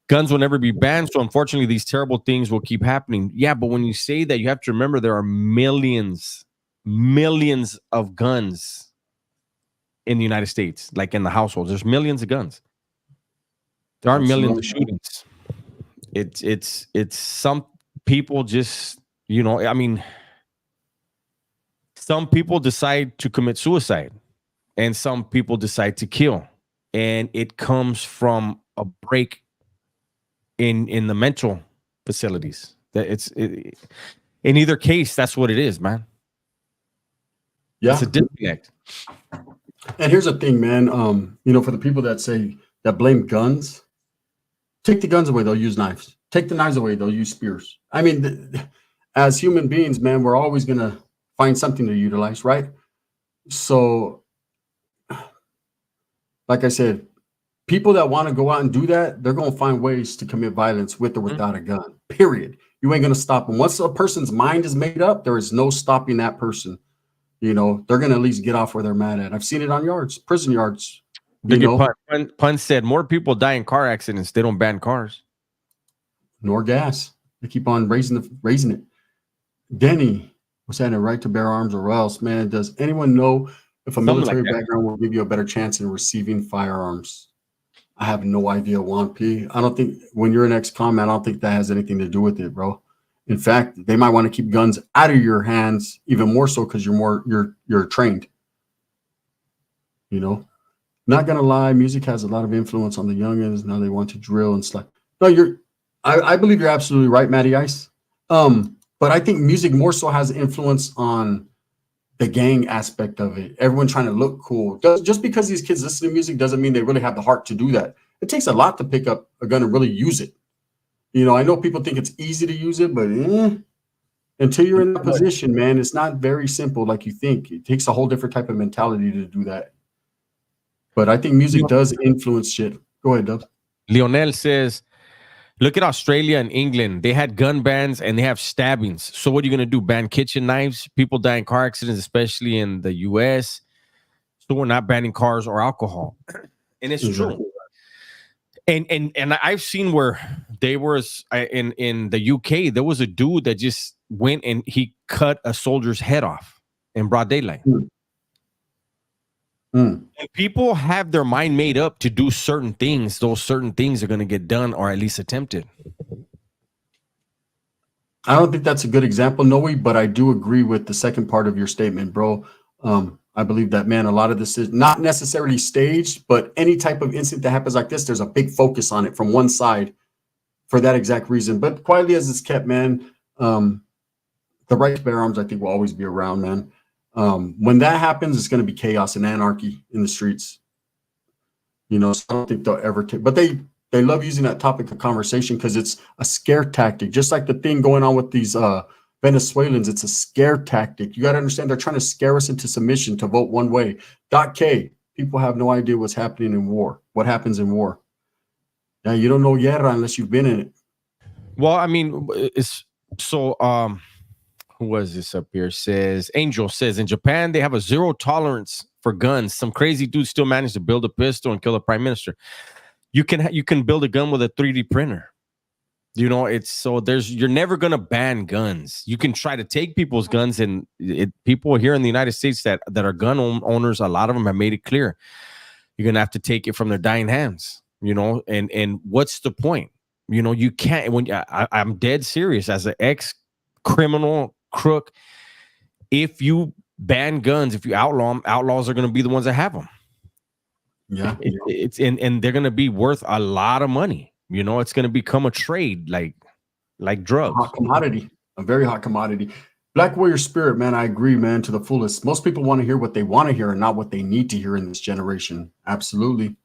Guns will never be banned, so unfortunately, these terrible things will keep happening. Yeah, but when you say that, you have to remember there are millions of guns in the United States, like in the households. There's millions of guns. There aren't millions of shootings. It's some people just, I mean, some people decide to commit suicide and some people decide to kill. And it comes from a break in the mental facilities. In either case, that's what it is, man. Yeah. It's a disconnect. And here's the thing, man. For the people that blame guns, take the guns away, they'll use knives. Take the knives away, they'll use spears. I mean, as human beings, man, we're always going to find something to utilize, right? So, like I said, people that want to go out and do that, they're going to find ways to commit violence with or without a gun, period. You ain't gonna stop them. Once a person's mind is made up, there is no stopping that person. You know, they're gonna at least get off where they're mad at. I've seen it on yards, prison yards. Pun said more people die in car accidents. They don't ban cars. Nor gas. They keep on raising it. Denny was saying a right to bear arms or else, man. Does anyone know if a military background will give you a better chance in receiving firearms? I have no idea, Juan P. I don't think when you're an ex-con, man, I don't think that has anything to do with it, bro. In fact, they might want to keep guns out of your hands even more so because you're trained. You know, not gonna lie, music has a lot of influence on the youngins. Now they want to drill and stuff. No, I believe you're absolutely right, Matty Ice. But I think music more so has influence on the gang aspect of it. Everyone trying to look cool. Just because these kids listen to music doesn't mean they really have the heart to do that. It takes a lot to pick up a gun and really use it. You know, I know people think it's easy to use it, but until you're in that position, man, it's not very simple like you think. It takes a whole different type of mentality to do that. But I think music does influence shit. Go ahead, Dubs. Lionel says, look at Australia and England. They had gun bans and they have stabbings. So what are you going to do? Ban kitchen knives? People die in car accidents, especially in the U.S. So we're not banning cars or alcohol. And it's true. And I've seen where they was in the UK, there was a dude that just went and he cut a soldier's head off in broad daylight. And people have their mind made up to do certain things. Those certain things are going to get done or at least attempted. I don't think that's a good example, Noe, but I do agree with the second part of your statement, bro. I believe that, man, a lot of this is not necessarily staged, but any type of incident that happens like this, there's a big focus on it from one side for that exact reason. But quietly as it's kept, man, the right to bear arms, I think, will always be around, man. When that happens, it's going to be chaos and anarchy in the streets. You know, so I don't think they'll ever take, but they love using that topic of conversation because it's a scare tactic, just like the thing going on with these Venezuelans. It's a scare tactic. You got to understand, they're trying to scare us into submission to vote one way. K, people have no idea what's happening in war, what happens in war. Yeah, you don't know guerra unless you've been in it. Well, I mean, it's so who was this up here? Says Angel says in Japan they have a zero tolerance for guns. Some crazy dude still managed to build a pistol and kill the prime minister. You can build a gun with a 3D printer. You know, it's so you're never gonna ban guns. You can try to take people's guns, and people here in the United States that are gun owners, a lot of them have made it clear you're gonna have to take it from their dying hands. You know, and what's the point? You know, you can't. When I'm dead serious as an ex-criminal crook, if you ban guns, if you outlaw them, outlaws are going to be the ones that have them. Yeah, and they're going to be worth a lot of money. You know, it's going to become a trade like drugs. A hot commodity, a very hot commodity. Black Warrior Spirit, man, I agree, man, to the fullest. Most people want to hear what they want to hear and not what they need to hear in this generation. Absolutely.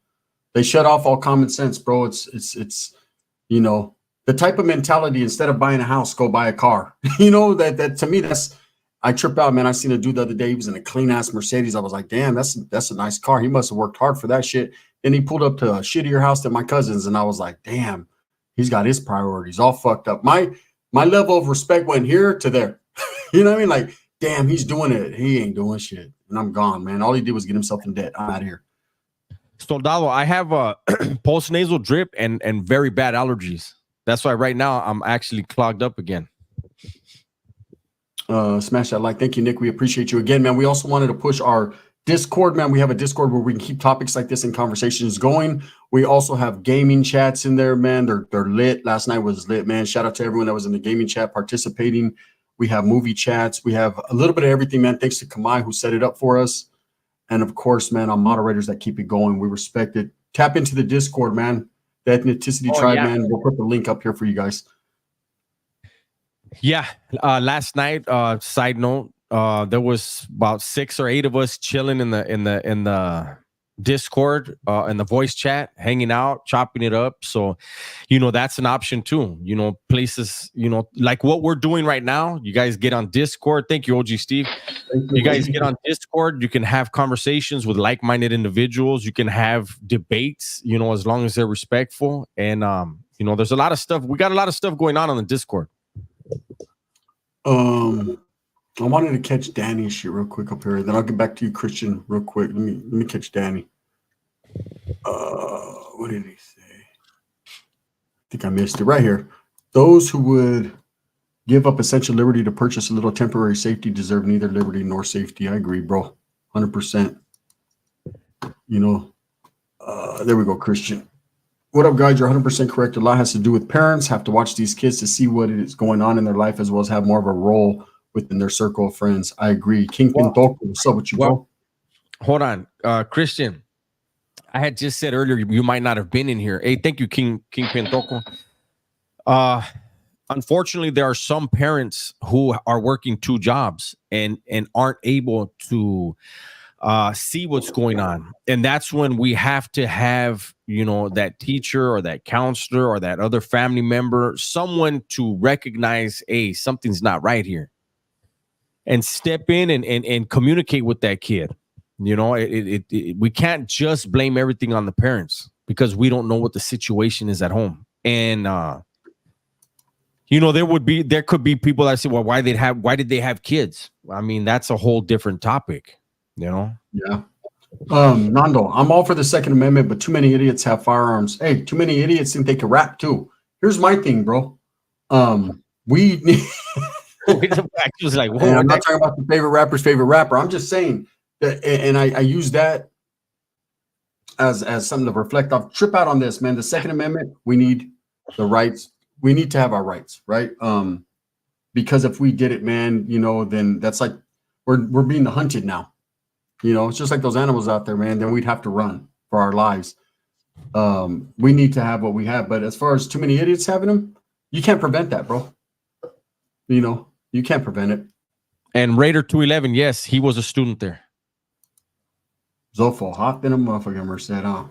They shut off all common sense, bro. It's you know, the type of mentality, instead of buying a house, go buy a car. You know, that to me, I trip out, man. I seen a dude the other day. He was in a clean ass Mercedes. I was like, damn, that's a nice car. He must have worked hard for that shit. Then he pulled up to a shittier house than my cousin's, and I was like, damn, he's got his priorities all fucked up. My level of respect went here to there. You know what I mean? Like, damn, he's doing it. He ain't doing shit. And I'm gone, man. All he did was get himself in debt. I'm out of here. Soldado, I have a post-nasal drip and very bad allergies. That's why right now I'm actually clogged up again. Smash that like. Thank you, Nick. We appreciate you again, man. We also wanted to push our Discord, man. We have a Discord where we can keep topics like this and conversations going. We also have gaming chats in there, man. They're lit. Last night was lit, man. Shout out to everyone that was in the gaming chat participating. We have movie chats. We have a little bit of everything, man. Thanks to Kamai who set it up for us. And of course, man, our moderators that keep it going. We respect it. Tap into the Discord, man. The Ethnicity Tribe, yeah. Man. We'll put the link up here for you guys. Yeah. Last night, side note, there was about 6 or 8 of us chilling in the Discord and the voice chat, hanging out, chopping it up. So, you know, that's an option too. You know, places, you know, like what we're doing right now. You guys get on Discord. Thank you, OG Steve. You guys get on Discord. You can have conversations with like-minded individuals. You can have debates, you know, as long as they're respectful. And, you know, there's a lot of stuff. We got a lot of stuff going on the Discord. I wanted to catch Danny's shit real quick up here. Then I'll get back to you, Christian, real quick. Let me catch Danny. What did he say? I think I missed it right here. Those who would give up essential liberty to purchase a little temporary safety deserve neither liberty nor safety. I agree, bro. 100%. You know, there we go, Christian. What up, guys? You're 100% correct. A lot has to do with parents have to watch these kids to see what is going on in their life, as well as have more of a role within their circle of friends. I agree. Kingpin Toko, what's up with you, bro? Hold on, Christian. I had just said earlier you might not have been in here. Hey, thank you, Kingpin Toko. Unfortunately, there are some parents who are working 2 jobs and aren't able to see what's going on, and that's when we have to have, you know, that teacher or that counselor or that other family member, someone to recognize, hey, something's not right here, and step in and communicate with that kid. You know, we can't just blame everything on the parents because we don't know what the situation is at home. And you know, there could be people that say, well, why did they have kids? I mean, that's a whole different topic, you know? Yeah. Nando, I'm all for the Second Amendment, but too many idiots have firearms. Hey, too many idiots think they can rap too. Here's my thing, bro. We need was like, whoa, I'm not talking about the favorite rapper's favorite rapper. I'm just saying that, and I use that as something to reflect off. Trip out on this, man. The Second Amendment, we need the rights. We need to have our rights, right? Because if we did it, man, you know, then that's like we're being hunted now. You know, it's just like those animals out there, man. Then we'd have to run for our lives. We need to have what we have, but as far as too many idiots having them, you can't prevent that, bro. You know, you can't prevent it. And Raider 211, yes, he was a student there. Zofo, hot than a motherfucker, Merced, huh?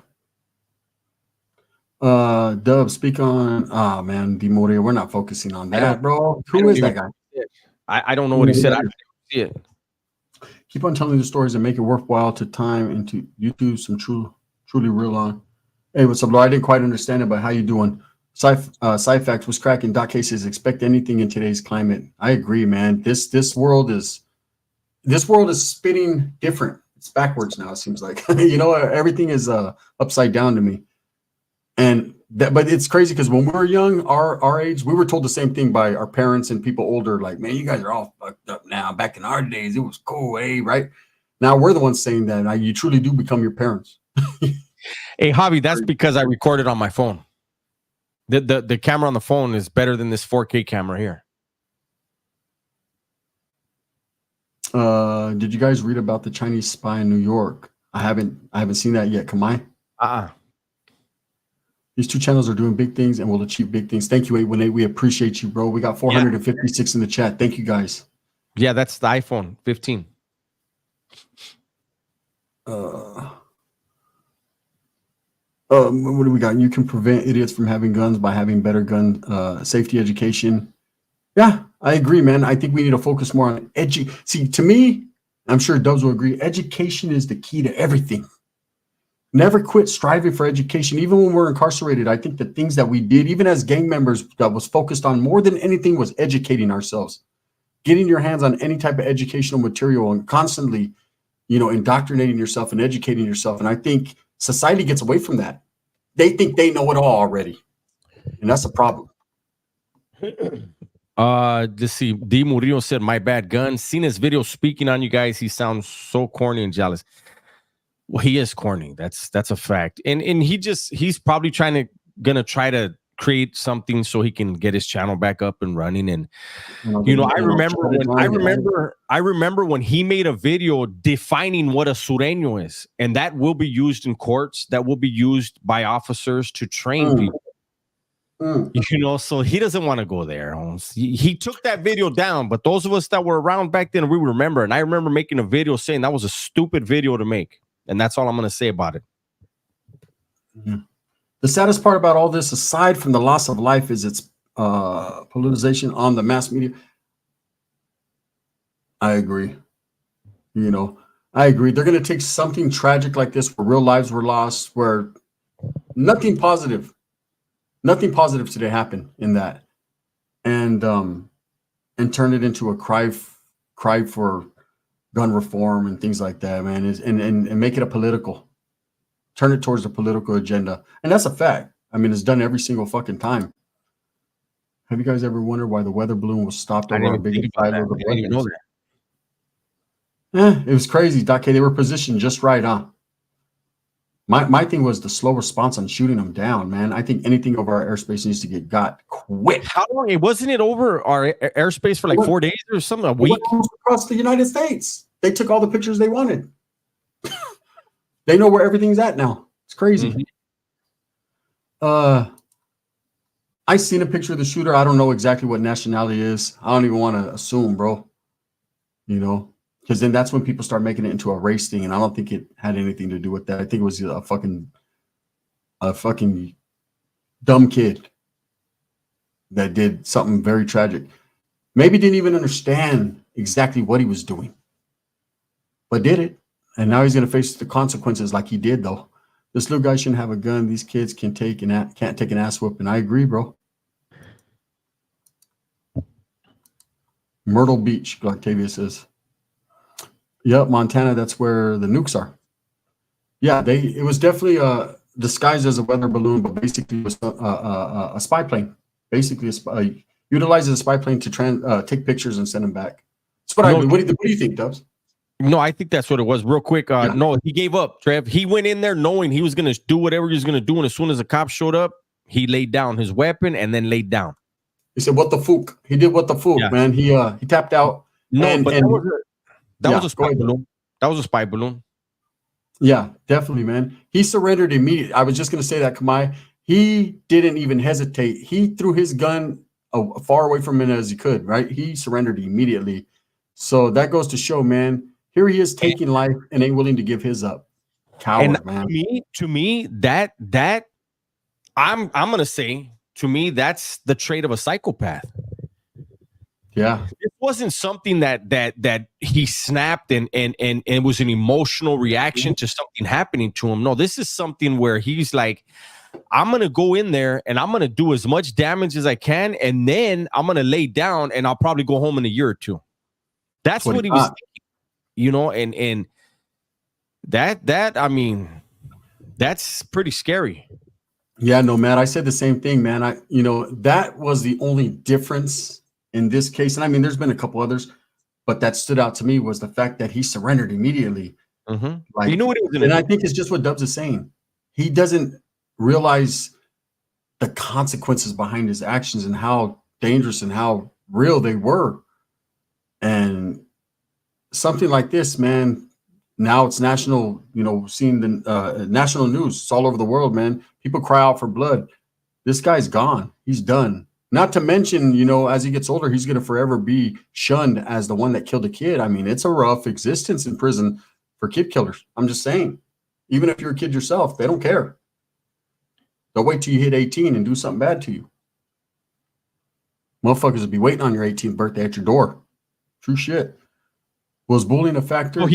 Dub, speak on. Ah, man, Di Moria, we're not focusing on that, bro. Who is that guy? I don't know what he said. I didn't see it. Keep on telling the stories and make it worthwhile to time into YouTube some truly real on. Hey, what's up, Lord? I didn't quite understand it, but how you doing? Sci-Fact was cracking. Dot cases expect anything in today's climate. I agree, man. This world is spinning different. It's backwards now. It seems like you know everything is upside down to me. And but it's crazy because when we were young, our age, we were told the same thing by our parents and people older. Like, man, you guys are all fucked up now. Back in our days, it was cool, eh? Right? Now we're the ones saying that. Now you truly do become your parents. Hey, Javi, that's because I recorded on my phone. The camera on the phone is better than this 4K camera here. Did you guys read about the Chinese spy in New York? I haven't seen that yet. Kamai? These 2 channels are doing big things and will achieve big things. Thank you, 818. We appreciate you, bro. We got 456 in the chat. Thank you, guys. Yeah, that's the iPhone 15. What do we got? You can prevent idiots from having guns by having better gun safety education. Yeah, I agree, man. I think we need to focus more on See, to me, I'm sure Dubs will agree, education is the key to everything. Never quit striving for education. Even when we're incarcerated, I think the things that we did, even as gang members, that was focused on more than anything was educating ourselves. Getting your hands on any type of educational material and constantly, you know, indoctrinating yourself and educating yourself. And I think society gets away from that. They think they know it all already. And that's a problem. Let's see. D. Murillo said, my bad gun. Seen his video speaking on you guys. He sounds so corny and jealous. Well, he is corny. That's a fact. And he's probably gonna try to create something so he can get his channel back up and running. And you know, I remember when he made a video defining what a sureño is, and that will be used in courts, that will be used by officers to train people. You know, so he doesn't want to go there. He took that video down, but those of us that were around back then, we remember. And I remember making a video saying that was a stupid video to make. And that's all I'm going to say about it. The saddest part about all this, aside from the loss of life, is its politicization on the mass media. I agree. You know, I agree. They're going to take something tragic like this where real lives were lost, where nothing positive today happened in that. And and turn it into a cry for gun reform and things like that, man, and make it a political, turn it towards the political agenda. And that's a fact. I mean, it's done every single fucking time. Have you guys ever wondered why the weather balloon was stopped I over our didn't even biggest think about silo that. of the I didn't even know weapons? that. It was crazy, Doc. They were positioned just right, huh? My thing was the slow response on shooting them down, man. I think anything over our airspace needs to got quick. How long? It wasn't it over our airspace for like 4 days or something, a week? Across the United States. They took all the pictures they wanted. They know where everything's at now. It's crazy. I seen a picture of the shooter. I don't know exactly what nationality it is. I don't even want to assume, bro. You know, because then that's when people start making it into a race thing, and I don't think it had anything to do with that. I think it was a fucking dumb kid that did something very tragic. Maybe didn't even understand exactly what he was doing, but did it. And now he's going to face the consequences like he did, though. This little guy shouldn't have a gun. These kids can't take an ass whooping. I agree, bro. Myrtle Beach, Octavia says. Yep, Montana, that's where the nukes are. Yeah, it was definitely disguised as a weather balloon, but basically it was a spy plane. Basically, utilizes a spy plane to take pictures and send them back. That's what I do. What do you think, Dubs? No, I think that's what it was. Real quick, no, he gave up, Trev. He went in there knowing he was going to do whatever he was going to do, and as soon as the cops showed up, he laid down his weapon and then laid down. He said, "What the fuck?" He did what the fuck, man. He tapped out. No, but that was a spy balloon. That was a spy balloon. Yeah, definitely, man. He surrendered immediately. I was just going to say that, Kamai. He didn't even hesitate. He threw his gun far away from him as he could, right? He surrendered immediately. So that goes to show, man, here he is taking life and ain't willing to give his up. Coward, man. To me, that I'm going to say, to me, that's the trait of a psychopath. Yeah. It wasn't something that he snapped and it was an emotional reaction to something happening to him. No, this is something where he's like, I'm going to go in there and I'm going to do as much damage as I can. And then I'm going to lay down and I'll probably go home in a year or two. That's what he was thinking, you know, and that, I mean, that's pretty scary. Yeah, no, Matt, I said the same thing, man. That was the only difference in this case. And I mean, there's been a couple others, but that stood out to me was the fact that he surrendered immediately. Like, you know what he was going to do. I think it's just what Dubs is saying. He doesn't realize the consequences behind his actions and how dangerous and how real they were. And something like this, man, now it's national, seeing the national news. It's all over the world, man. People cry out for blood. This guy's gone. He's done. Not to mention, as he gets older, he's going to forever be shunned as the one that killed a kid. I mean, it's a rough existence in prison for kid killers. I'm just saying. Even if you're a kid yourself, they don't care. They'll wait till you hit 18 and do something bad to you. Motherfuckers will be waiting on your 18th birthday at your door. True shit. Was bullying a factor? Well,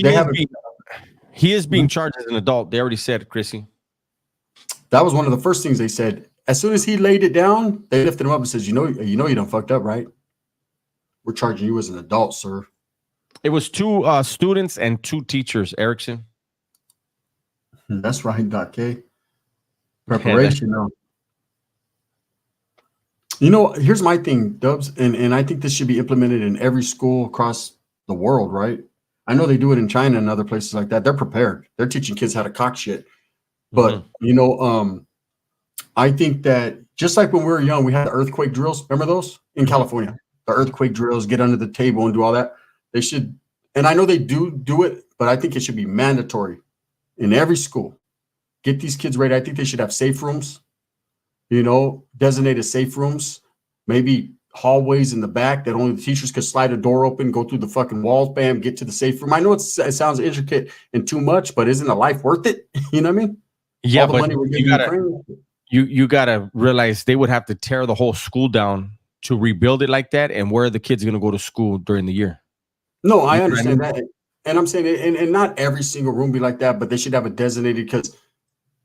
he is being charged as an adult. They already said it, Chrissy. That was one of the first things they said. As soon as he laid it down, they lifted him up and says, you done fucked up, right? We're charging you as an adult, sir. It was 2 students and 2 teachers, Erickson. That's right, Doc K. Preparation. Here's my thing, Dubs, and I think this should be implemented in every school across the world, right? I know they do it in China and other places like that. They're prepared. They're teaching kids how to cock shit. But, I think that just like when we were young, we had the earthquake drills. Remember those in California? The earthquake drills, get under the table and do all that. They should, and I know they do it, but I think it should be mandatory in every school. Get these kids ready. I think they should have safe rooms, designated safe rooms, maybe hallways in the back that only the teachers could slide a door open, go through the fucking walls, bam, get to the safe room. I know it sounds intricate and too much, but isn't a life worth it? You know what I mean? Yeah, but you gotta realize they would have to tear the whole school down to rebuild it like that. And where are the kids going to go to school during the year? No, I understand that. And I'm saying, and not every single room be like that, but they should have a designated, because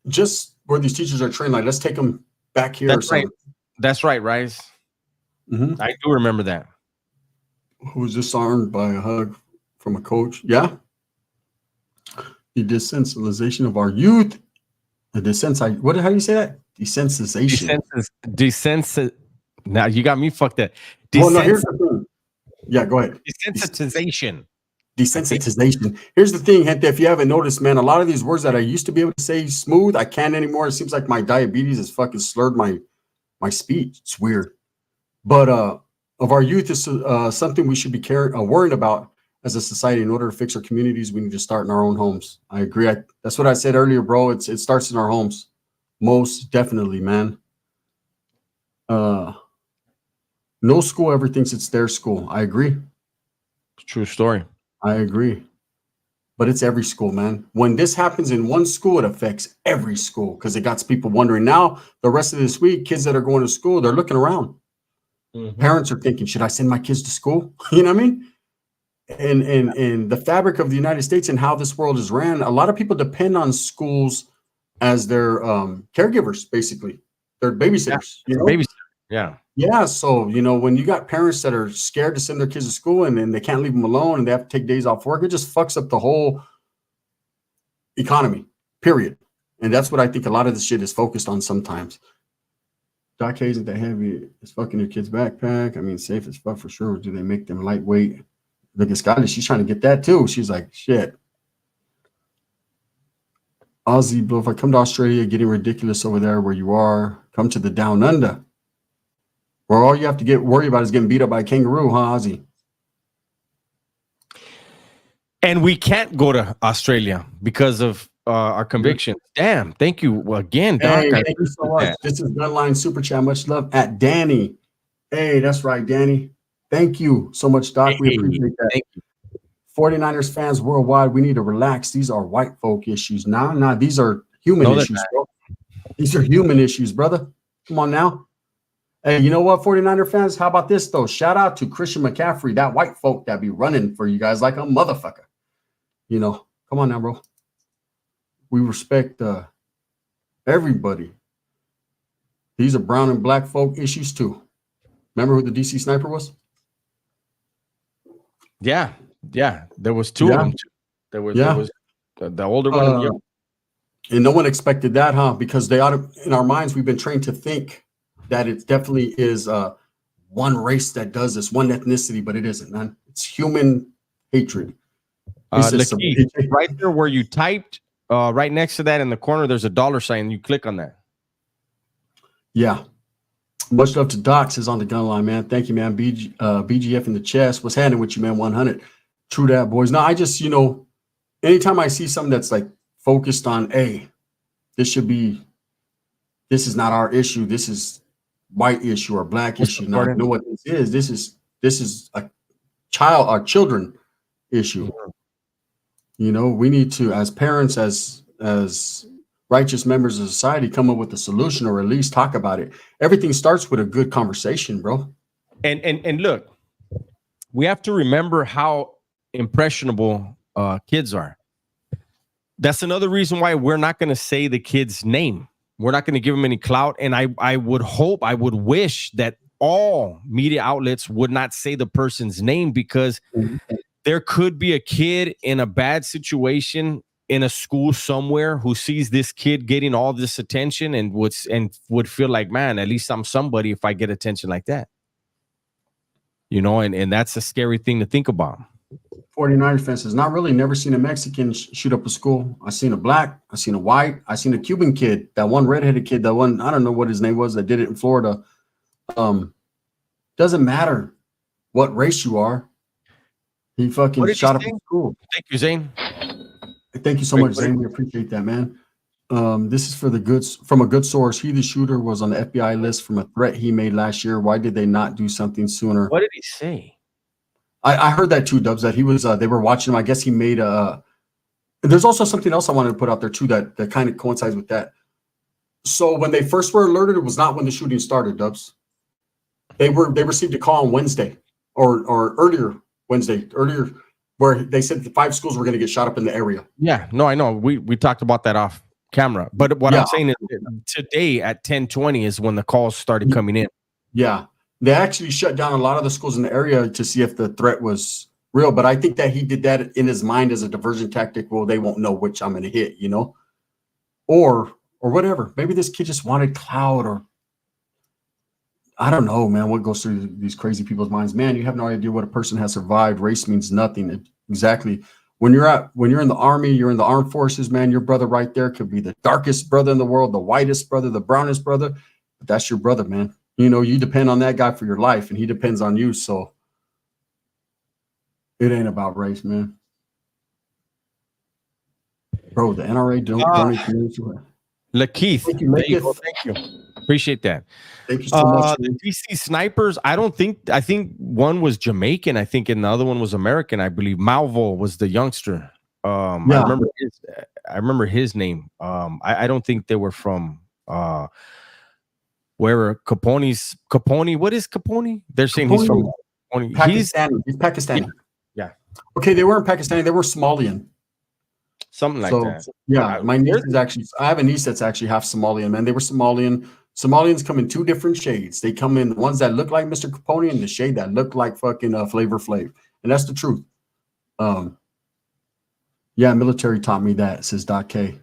just where these teachers are trained, like, let's take them back here. That's right. That's right, Rice. I do remember that. who was disarmed by a hug from a coach. Yeah. The desensitization of our youth. How do you say that? Desensitization. Now you got me fucked up. Well, no, here's the thing. Yeah, go ahead. Desensitization. Desensitization. Here's the thing, gente, if you haven't noticed, man, a lot of these words that I used to be able to say smooth, I can't anymore. It seems like my diabetes has fucking slurred my speech. It's weird. But of our youth is something we should be worrying about as a society. In order to fix our communities, we need to start in our own homes. I agree. That's what I said earlier, bro. It starts in our homes. Most definitely, man. No school ever thinks it's their school. I agree. True story. I agree. But it's every school, man. When this happens in one school, it affects every school because it got people wondering. Now, the rest of this week, kids that are going to school, they're looking around. Mm-hmm. Parents are thinking, should I send my kids to school? You know what I mean? And the fabric of the United States and how this world is ran, a lot of people depend on schools as their caregivers, basically. They're babysitters. Yeah. You know? Babysitter. Yeah. Yeah. So, when you got parents that are scared to send their kids to school and they can't leave them alone and they have to take days off work, it just fucks up the whole economy, period. And that's what I think a lot of this shit is focused on sometimes. Doc K isn't that heavy. It's fucking your kid's backpack. I mean, safe as fuck for sure. Do they make them lightweight? Look at Skyler. She's trying to get that too. She's like, shit. Aussie, bro, if I come to Australia, getting ridiculous over there where you are, come to the down under. Where all you have to worry about is getting beat up by a kangaroo, huh, Ozzy? And we can't go to Australia because of our convictions. Damn, thank you again, Doc. Hey, thank you so much. This is Gunline Super Chat. Much love at Danny. Hey, that's right, Danny. Thank you so much, Doc. We appreciate that. Thank you. 49ers fans worldwide, we need to relax. These are white folk issues. Nah, these are human issues, bro. These are human issues, brother. Come on now. Hey, you know what, 49er fans? How about this, though? Shout out to Christian McCaffrey, that white folk that be running for you guys like a motherfucker. Come on now, bro. We respect everybody. These are brown and black folk issues, too. Remember who the DC sniper was? Yeah. There was two of them. There was the older one and the young. And no one expected that, huh? Because in our minds, we've been trained to think that it definitely is one race that does this, one ethnicity, but it isn't, man. It's human hatred. Right there where you typed, right next to that in the corner, there's a $sign. You click on that. Yeah. Much love to Docs is on the gun line, man. Thank you, man. BGF in the chest. What's happening with you, man? 100. True that, boys. Now, I just, anytime I see something that's like focused on, hey, this is not our issue. This is white issue or black issue. Now, you know what this is? This is our children issue. We need to, as parents, as righteous members of society, come up with a solution or at least talk about it. Everything starts with a good conversation, bro. And look, we have to remember how impressionable kids are. That's another reason why we're not going to say the kid's name. We're not going to give them any clout. And I would wish that all media outlets would not say the person's name, because there could be a kid in a bad situation in a school somewhere who sees this kid getting all this attention and would feel like, man, at least I'm somebody if I get attention like that. And that's a scary thing to think about. 49 fences. Not really. Never seen a Mexican shoot up a school. I seen a black. I seen a white. I seen a Cuban kid. That one redheaded kid. That one, I don't know what his name was, that did it in Florida. Doesn't matter what race you are. He fucking shot up a school. Thank you, Zane. Thank you so much, Zane. We appreciate that, man. This is from a good source. He, the shooter, was on the FBI list from a threat he made last year. Why did they not do something sooner? What did he say? I heard that too, Dubs, that he was, they were watching him. I guess he made there's also something else I wanted to put out there too, that kind of coincides with that. So when they first were alerted, it was not when the shooting started, Dubs. They received a call on Wednesday or earlier, where they said the 5 schools were going to get shot up in the area. Yeah, no, I know. We talked about that off camera. But what I'm saying is today at 10:20 is when the calls started coming in. Yeah. They actually shut down a lot of the schools in the area to see if the threat was real. But I think that he did that in his mind as a diversion tactic. Well, they won't know which I'm going to hit, you know, or whatever. Maybe this kid just wanted clout, or I don't know, man, what goes through these crazy people's minds. Man, you have no idea what a person has survived. Race means nothing. Exactly. When you're in the army, you're in the armed forces, man, your brother right there could be the darkest brother in the world, the whitest brother, the brownest brother, but that's your brother, man. You know, you depend on that guy for your life, and he depends on you. So it ain't about race, man. Bro, the NRA donate community. Lakeith, Thank you, there you go. Thank you. Appreciate that. Thank you so much. The DC Snipers, I think one was Jamaican, I think, and the other one was American, I believe. Malvo was the youngster. I remember his name. I don't think they were from where Capone. What is Capone? They're saying he's from Pakistani. He's Pakistani. Yeah. Okay, they weren't Pakistani, they were Somalian. Something like that. Yeah, my niece is actually, I have a niece that's actually half Somalian, man. They were Somalian. Somalians come in two different shades. They come in the ones that look like Mr. Capone and the shade that look like fucking Flavor Flav. And that's the truth. Yeah, military taught me that, says Doc K.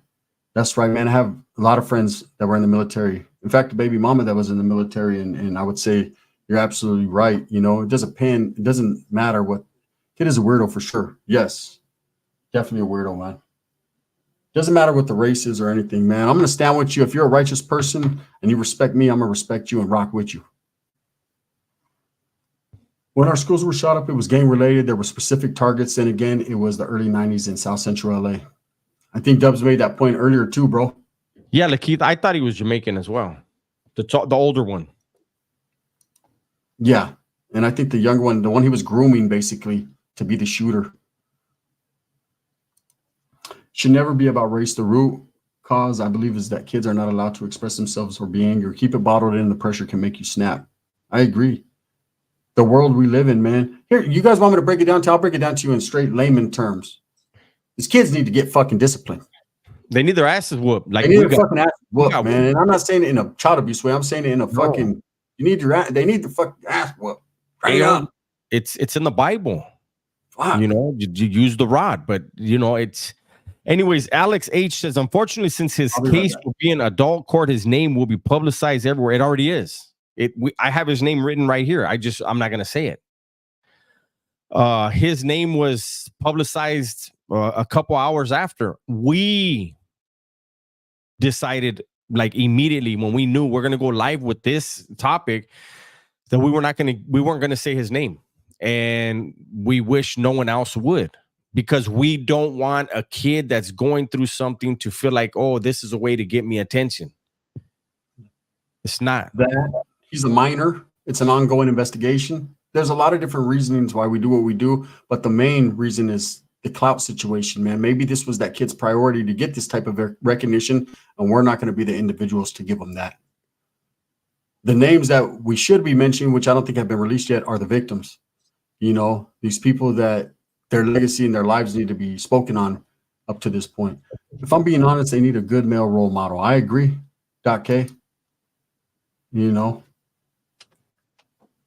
That's right, man. I have a lot of friends that were in the military. In fact, the baby mama that was in the military, and I would say you're absolutely right. You know, it doesn't matter what. Kid is a weirdo for sure. Yes, definitely a weirdo, man. Doesn't matter what the race is or anything, man. I'm going to stand with you. If you're a righteous person and you respect me, I'm going to respect you and rock with you. When our schools were shot up, it was gang related. There were specific targets. And again, it was the early 90s in South Central LA. I think Dubs made that point earlier too, bro. Yeah, Lakeith, I thought he was Jamaican as well. The older one. Yeah. And I think the younger one, the one he was grooming basically to be the shooter. Should never be about race. The root cause, I believe, is that kids are not allowed to express themselves or be angry. Keep it bottled in. The pressure can make you snap. I agree. The world we live in, man. Here, you guys want me to break it down to? I'll break it down to you in straight layman terms. These kids need to get fucking disciplined. They need their asses whooped. Like they need their fucking asses whooped, man. And I'm not saying it in a child abuse way. I'm saying it in a fucking. They need the fucking ass whooped. Right up. It's in the Bible. Fuck. You know, you use the rod, but you know it's. Anyways, Alex H says, unfortunately, since his case will be in adult court, his name will be publicized everywhere. It already is. I have his name written right here. I'm not going to say it. His name was publicized a couple hours after. We decided, like, immediately when we knew we're going to go live with this topic, that we weren't going to say his name. And we wish no one else would. Because we don't want a kid that's going through something to feel like, oh, this is a way to get me attention. It's not. He's a minor. It's an ongoing investigation. There's a lot of different reasons why we do what we do, but the main reason is the clout situation, man. Maybe this was that kid's priority to get this type of recognition, and we're not going to be the individuals to give them that. The names that we should be mentioning, which I don't think have been released yet, are the victims. You know, these people that their legacy and their lives need to be spoken on up to this point. If I'm being honest, they need a good male role model. I agree, Doc K. You know,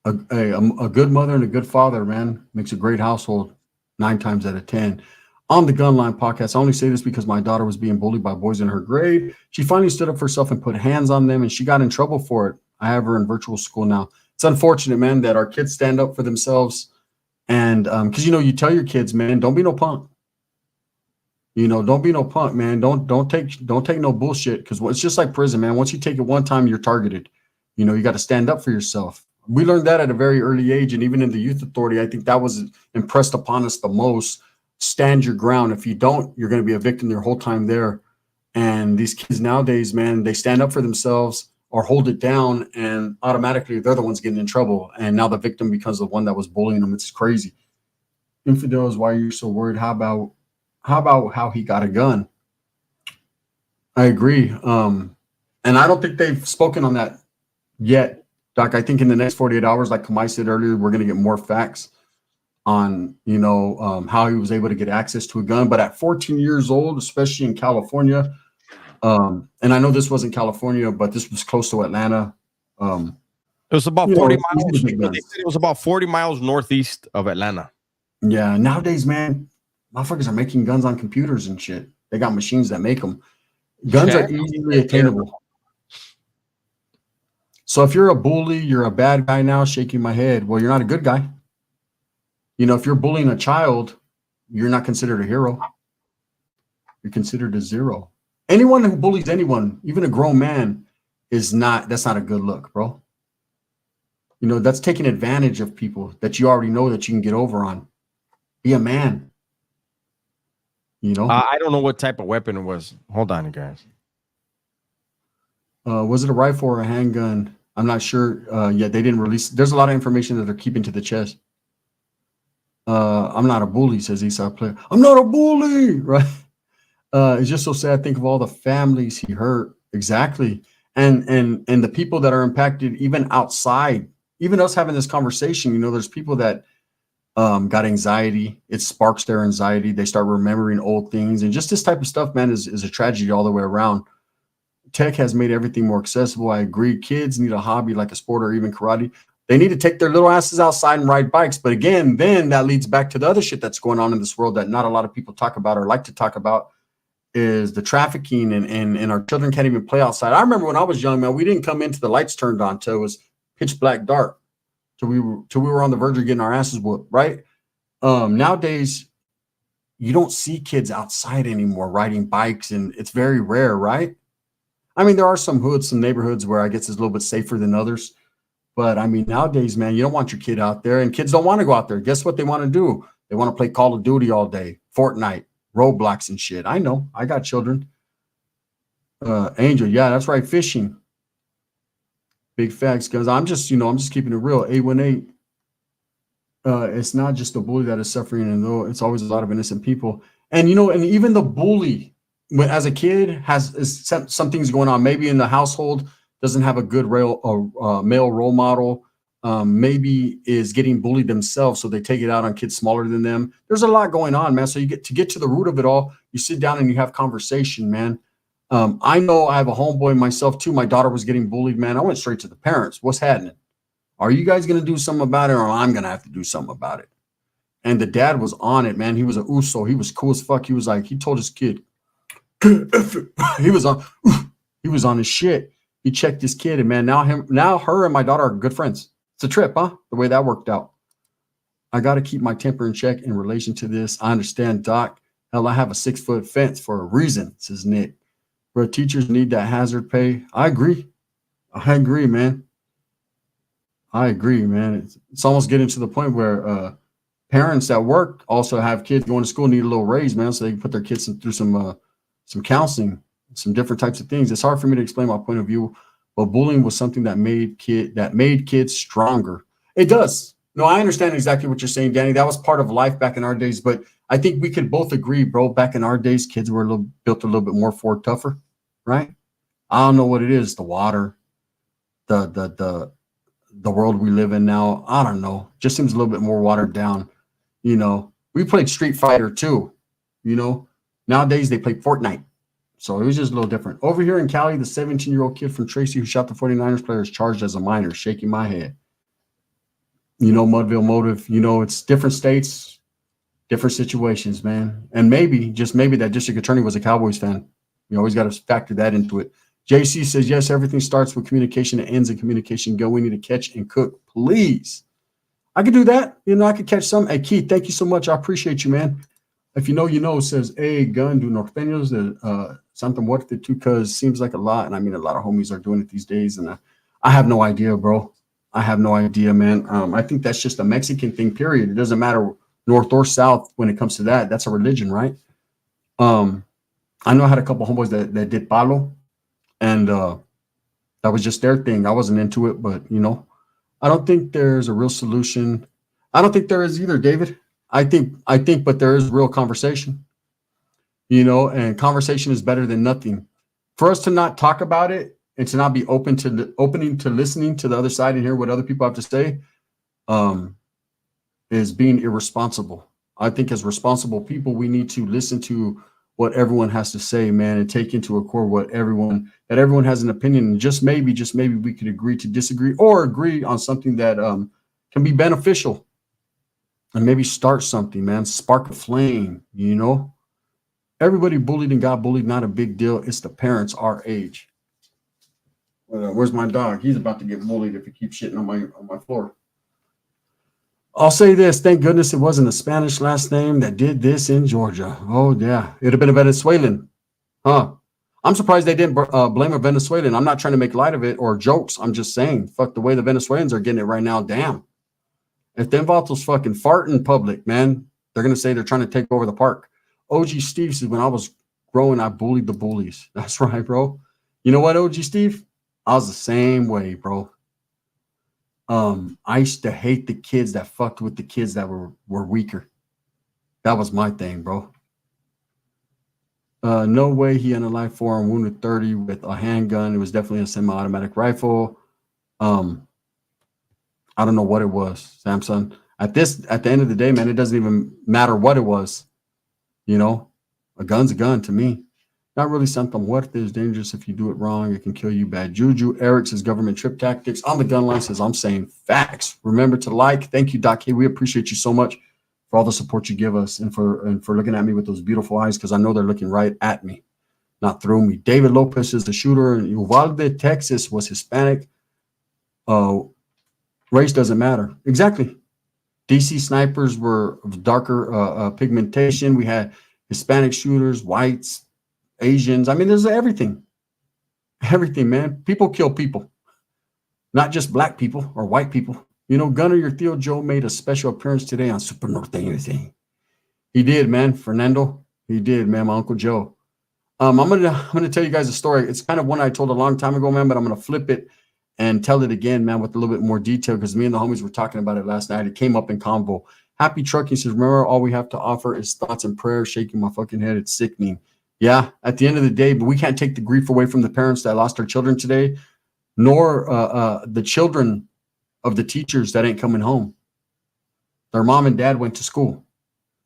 a good mother and a good father, man, makes a great household 9 times out of 10. On the Gunline podcast, I only say this because my daughter was being bullied by boys in her grade. She finally stood up for herself and put hands on them, and she got in trouble for it. I have her in virtual school now. It's unfortunate, man, that our kids stand up for themselves. And because, you know, you tell your kids, man, don't be no punk. You know, don't be no punk, man. Don't take no bullshit, because it's just like prison, man. Once you take it one time, you're targeted. You know, you got to stand up for yourself. We learned that at a very early age, and even in the youth authority, I think that was impressed upon us the most. Stand your ground. If you don't, you're going to be a victim your whole time there. And these kids nowadays, man, they stand up for themselves or hold it down, and automatically they're the ones getting in trouble. And now the victim becomes the one that was bullying them. It's crazy. Infidels, why are you so worried? How about how he got a gun? I agree. And I don't think they've spoken on that yet, Doc. I think in the next 48 hours, like Kamai said earlier, we're going to get more facts on, you know, how he was able to get access to a gun. But at 14 years old, especially in California, and I know this wasn't California, but this was close to Atlanta. It It was about You know, 40 it's easy miles. to get They guns. said it was about 40 miles northeast of Atlanta. Yeah, nowadays, man, motherfuckers are making guns on computers and shit. They got machines that make them. Guns are easily attainable. So if you're a bully, you're a bad guy now, shaking my head. Well, you're not a good guy. You know, if you're bullying a child, you're not considered a hero. You're considered a zero. Anyone who bullies anyone, even a grown man, that's not a good look, bro. You know, that's taking advantage of people that you already know that you can get over on. Be a man. You know, I don't know what type of weapon it was. Hold on, you guys. was it a rifle or a handgun? I'm not sure. Yeah, they didn't release. There's a lot of information that they're keeping to the chest. I'm not a bully, says Eastside Player. I'm not a bully, right? It's just so sad. Think of all the families he hurt. Exactly. And the people that are impacted, even outside, even us having this conversation, you know, there's people that got anxiety. It sparks their anxiety. They start remembering old things. And just this type of stuff, man, is a tragedy all the way around. Tech has made everything more accessible. I agree. Kids need a hobby like a sport or even karate. They need to take their little asses outside and ride bikes. But again, then that leads back to the other shit that's going on in this world that not a lot of people talk about or like to talk about, is the trafficking, and our children can't even play outside. I remember when I was young, man, we didn't come into the lights turned on till it was pitch black dark, till we were on the verge of getting our asses whooped, right? Nowadays, you don't see kids outside anymore riding bikes, and it's very rare, right? I mean, there are some neighborhoods where I guess it's a little bit safer than others. But I mean, nowadays, man, you don't want your kid out there, and kids don't want to go out there. Guess what they want to do? They want to play Call of Duty all day, Fortnite, Roblox and shit. I know. I got children. Angel, yeah, that's right. Fishing. Big facts, because I'm just keeping it real. 818. It's not just the bully that is suffering, and though it's always a lot of innocent people. And and even the bully, as a kid, has some things going on. Maybe in the household doesn't have a good male role model. Maybe is getting bullied themselves, so they take it out on kids smaller than them. There's a lot going on, man. So you get to the root of it all. You sit down and you have conversation, man. I know I have a homeboy myself too. My daughter was getting bullied, man. I went straight to the parents. What's happening? Are you guys going to do something about it, or I'm going to have to do something about it? And the dad was on it, man. He was a USO. He was cool as fuck. He was like, he told his kid, he was on his shit. He checked his kid, and man, now her and my daughter are good friends. It's a trip, huh? The way that worked out. I got to keep my temper in check in relation to this. I understand, Doc. Hell, I have a 6-foot fence for a reason, says Nick. Where teachers need that hazard pay. I agree, man. I agree, man. It's almost getting to the point where parents at work also have kids going to school, need a little raise, man, so they can put their kids through some counseling, some different types of things. It's hard for me to explain my point of view, but bullying was something that made kids stronger. It does. No, I understand exactly what you're saying, Danny. That was part of life back in our days, but I think we could both agree, bro. Back in our days, kids were built a little bit more tougher, right? I don't know what it is. The water, the world we live in now. I don't know. Just seems a little bit more watered down. We played Street Fighter too. Nowadays they play Fortnite. So it was just a little different. Over here in Cali, the 17-year-old kid from Tracy who shot the 49ers player is charged as a minor, shaking my head. Mudville motive, it's different states, different situations, man. And maybe, just maybe, that district attorney was a Cowboys fan. You always got to factor that into it. JC says, yes, everything starts with communication and ends in communication. Go, we need to catch and cook, please. I could do that. I could catch some. Hey, Keith, thank you so much. I appreciate you, man. If you know, says, hey, gun, do norteños, something worth it too, because seems like a lot. And I mean, a lot of homies are doing it these days. And I have no idea, bro. I have no idea, man. I think that's just a Mexican thing, period. It doesn't matter north or south when it comes to that. That's a religion, right? I know I had a couple homeboys that did palo, and that was just their thing. I wasn't into it, but, I don't think there's a real solution. I don't think there is either, David. I think, but there is real conversation, and conversation is better than nothing. For us to not talk about it and to not be opening to listening to the other side and hear what other people have to say, is being irresponsible. I think as responsible people, we need to listen to what everyone has to say, man, and take into account that everyone has an opinion, and just maybe we could agree to disagree or agree on something that can be beneficial and maybe start something, man, spark a flame, you know. Everybody bullied and got bullied, not a big deal. It's the parents our age. Where's my dog? He's about to get bullied if he keeps shitting on my floor. I'll say this. Thank goodness it wasn't a Spanish last name that did this in Georgia. Oh, yeah. It'd have been a Venezuelan. Huh. I'm surprised they didn't blame a Venezuelan. I'm not trying to make light of it or jokes. I'm just saying, fuck the way the Venezuelans are getting it right now. Damn. If them vatos fucking fart in public, man, they're going to say they're trying to take over the park. OG Steve says, when I was growing, I bullied the bullies. That's right, bro. You know what, OG Steve? I was the same way, bro. I used to hate the kids that fucked with the kids that were weaker. That was my thing, bro. No way he ended life 4 and wounded 30 with a handgun. It was definitely a semi-automatic rifle. I don't know what it was, Samson. At the end of the day, man, it doesn't even matter what it was. You know, a gun's a gun to me. Not really something worth it. Is dangerous if you do it wrong. It can kill you. Bad juju. Eric says government trip tactics. On the gun line says, I'm saying facts. Remember to like. Thank you, Doc. Hey, we appreciate you so much for all the support you give us and for looking at me with those beautiful eyes, because I know they're looking right at me, not through me. David Lopez is the shooter in Uvalde, Texas, was Hispanic. Race doesn't matter. Exactly. DC snipers were of darker pigmentation. We had Hispanic shooters, whites, Asians. I mean, there's everything. Everything, man. People kill people, not just black people or white people. You know, Gunner, your Theo Joe made a special appearance today on Super Norteño. He did, man. Fernando, he did, man. My Uncle Joe. I'm gonna tell you guys a story. It's kind of one I told a long time ago, man, but I'm gonna flip it and tell it again, man, with a little bit more detail, because me and the homies were talking about it last night. It came up in convo. Happy Trucking says, remember, all we have to offer is thoughts and prayers. Shaking my fucking head. It's sickening. Yeah, at the end of the day, but we can't take the grief away from the parents that lost their children today, nor the children of the teachers that ain't coming home. Their mom and dad went to school,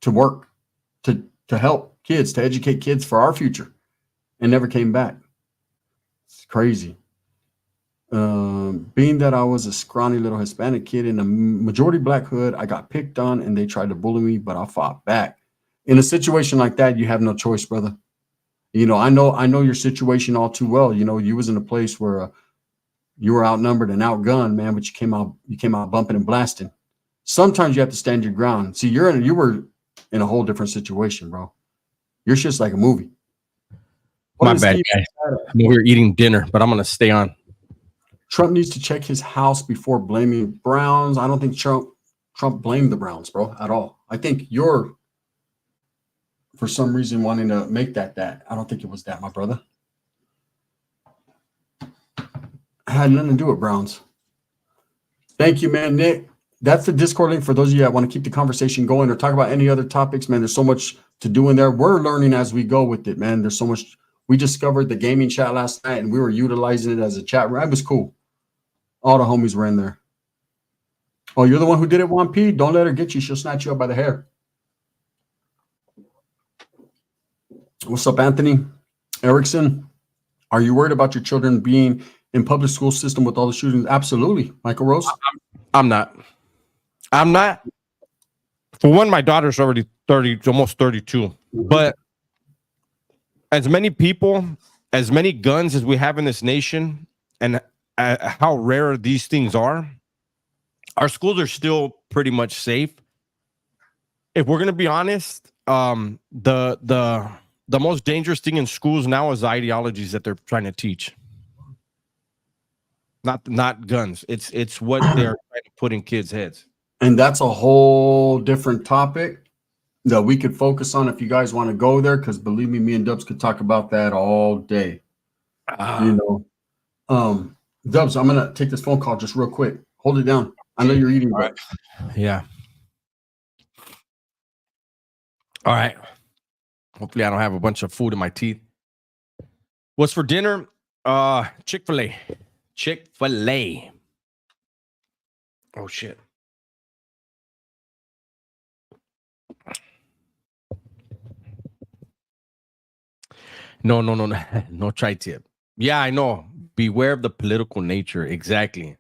to work, to help kids, to educate kids for our future, and never came back. It's crazy. Being that I was a scrawny little Hispanic kid in a majority black hood, I got picked on and they tried to bully me, but I fought back. In a situation like that, you have no choice, brother. You know, I know your situation all too well. You know, you was in a place where you were outnumbered and outgunned, man, but you came out bumping and blasting. Sometimes you have to stand your ground. See, you were in a whole different situation, bro. You're just like a movie. My bad, guys. I'm over here eating dinner, but I'm gonna stay on. Trump needs to check his house before blaming Browns. I don't think Trump blamed the Browns, bro, at all. I think you're, for some reason, wanting to make that. I don't think it was that, my brother. It had nothing to do with Browns. Thank you, man, Nick. That's the Discord link for those of you that want to keep the conversation going or talk about any other topics, man. There's so much to do in there. We're learning as we go with it, man. There's so much. We discovered the gaming chat last night, and we were utilizing it as a chat room. It was cool. All the homies were in there. Oh, you're the one who did it, 1P? Don't let her get you. She'll snatch you up by the hair. What's up, Anthony Erickson? Are you worried about your children being in public school system with all the shootings? Absolutely. Michael Rose? I'm not. For one, my daughter's already 30, almost 32. But as many people, as many guns as we have in this nation, and how rare these things are, our schools are still pretty much safe. If we're gonna be honest, the most dangerous thing in schools now is the ideologies that they're trying to teach. Not guns. It's what they're trying to put in kids' heads. And that's a whole different topic that we could focus on if you guys want to go there, because believe me and Dubs could talk about that all day. You know. Dubs, I'm gonna take this phone call just real quick. Hold it down. I know you're eating, but yeah. All right. Hopefully I don't have a bunch of food in my teeth. What's for dinner? Chick-fil-A. Chick-fil-A. Oh shit. No, no, no, no, no tri-tip. Yeah, I know. Beware of the political nature. Exactly.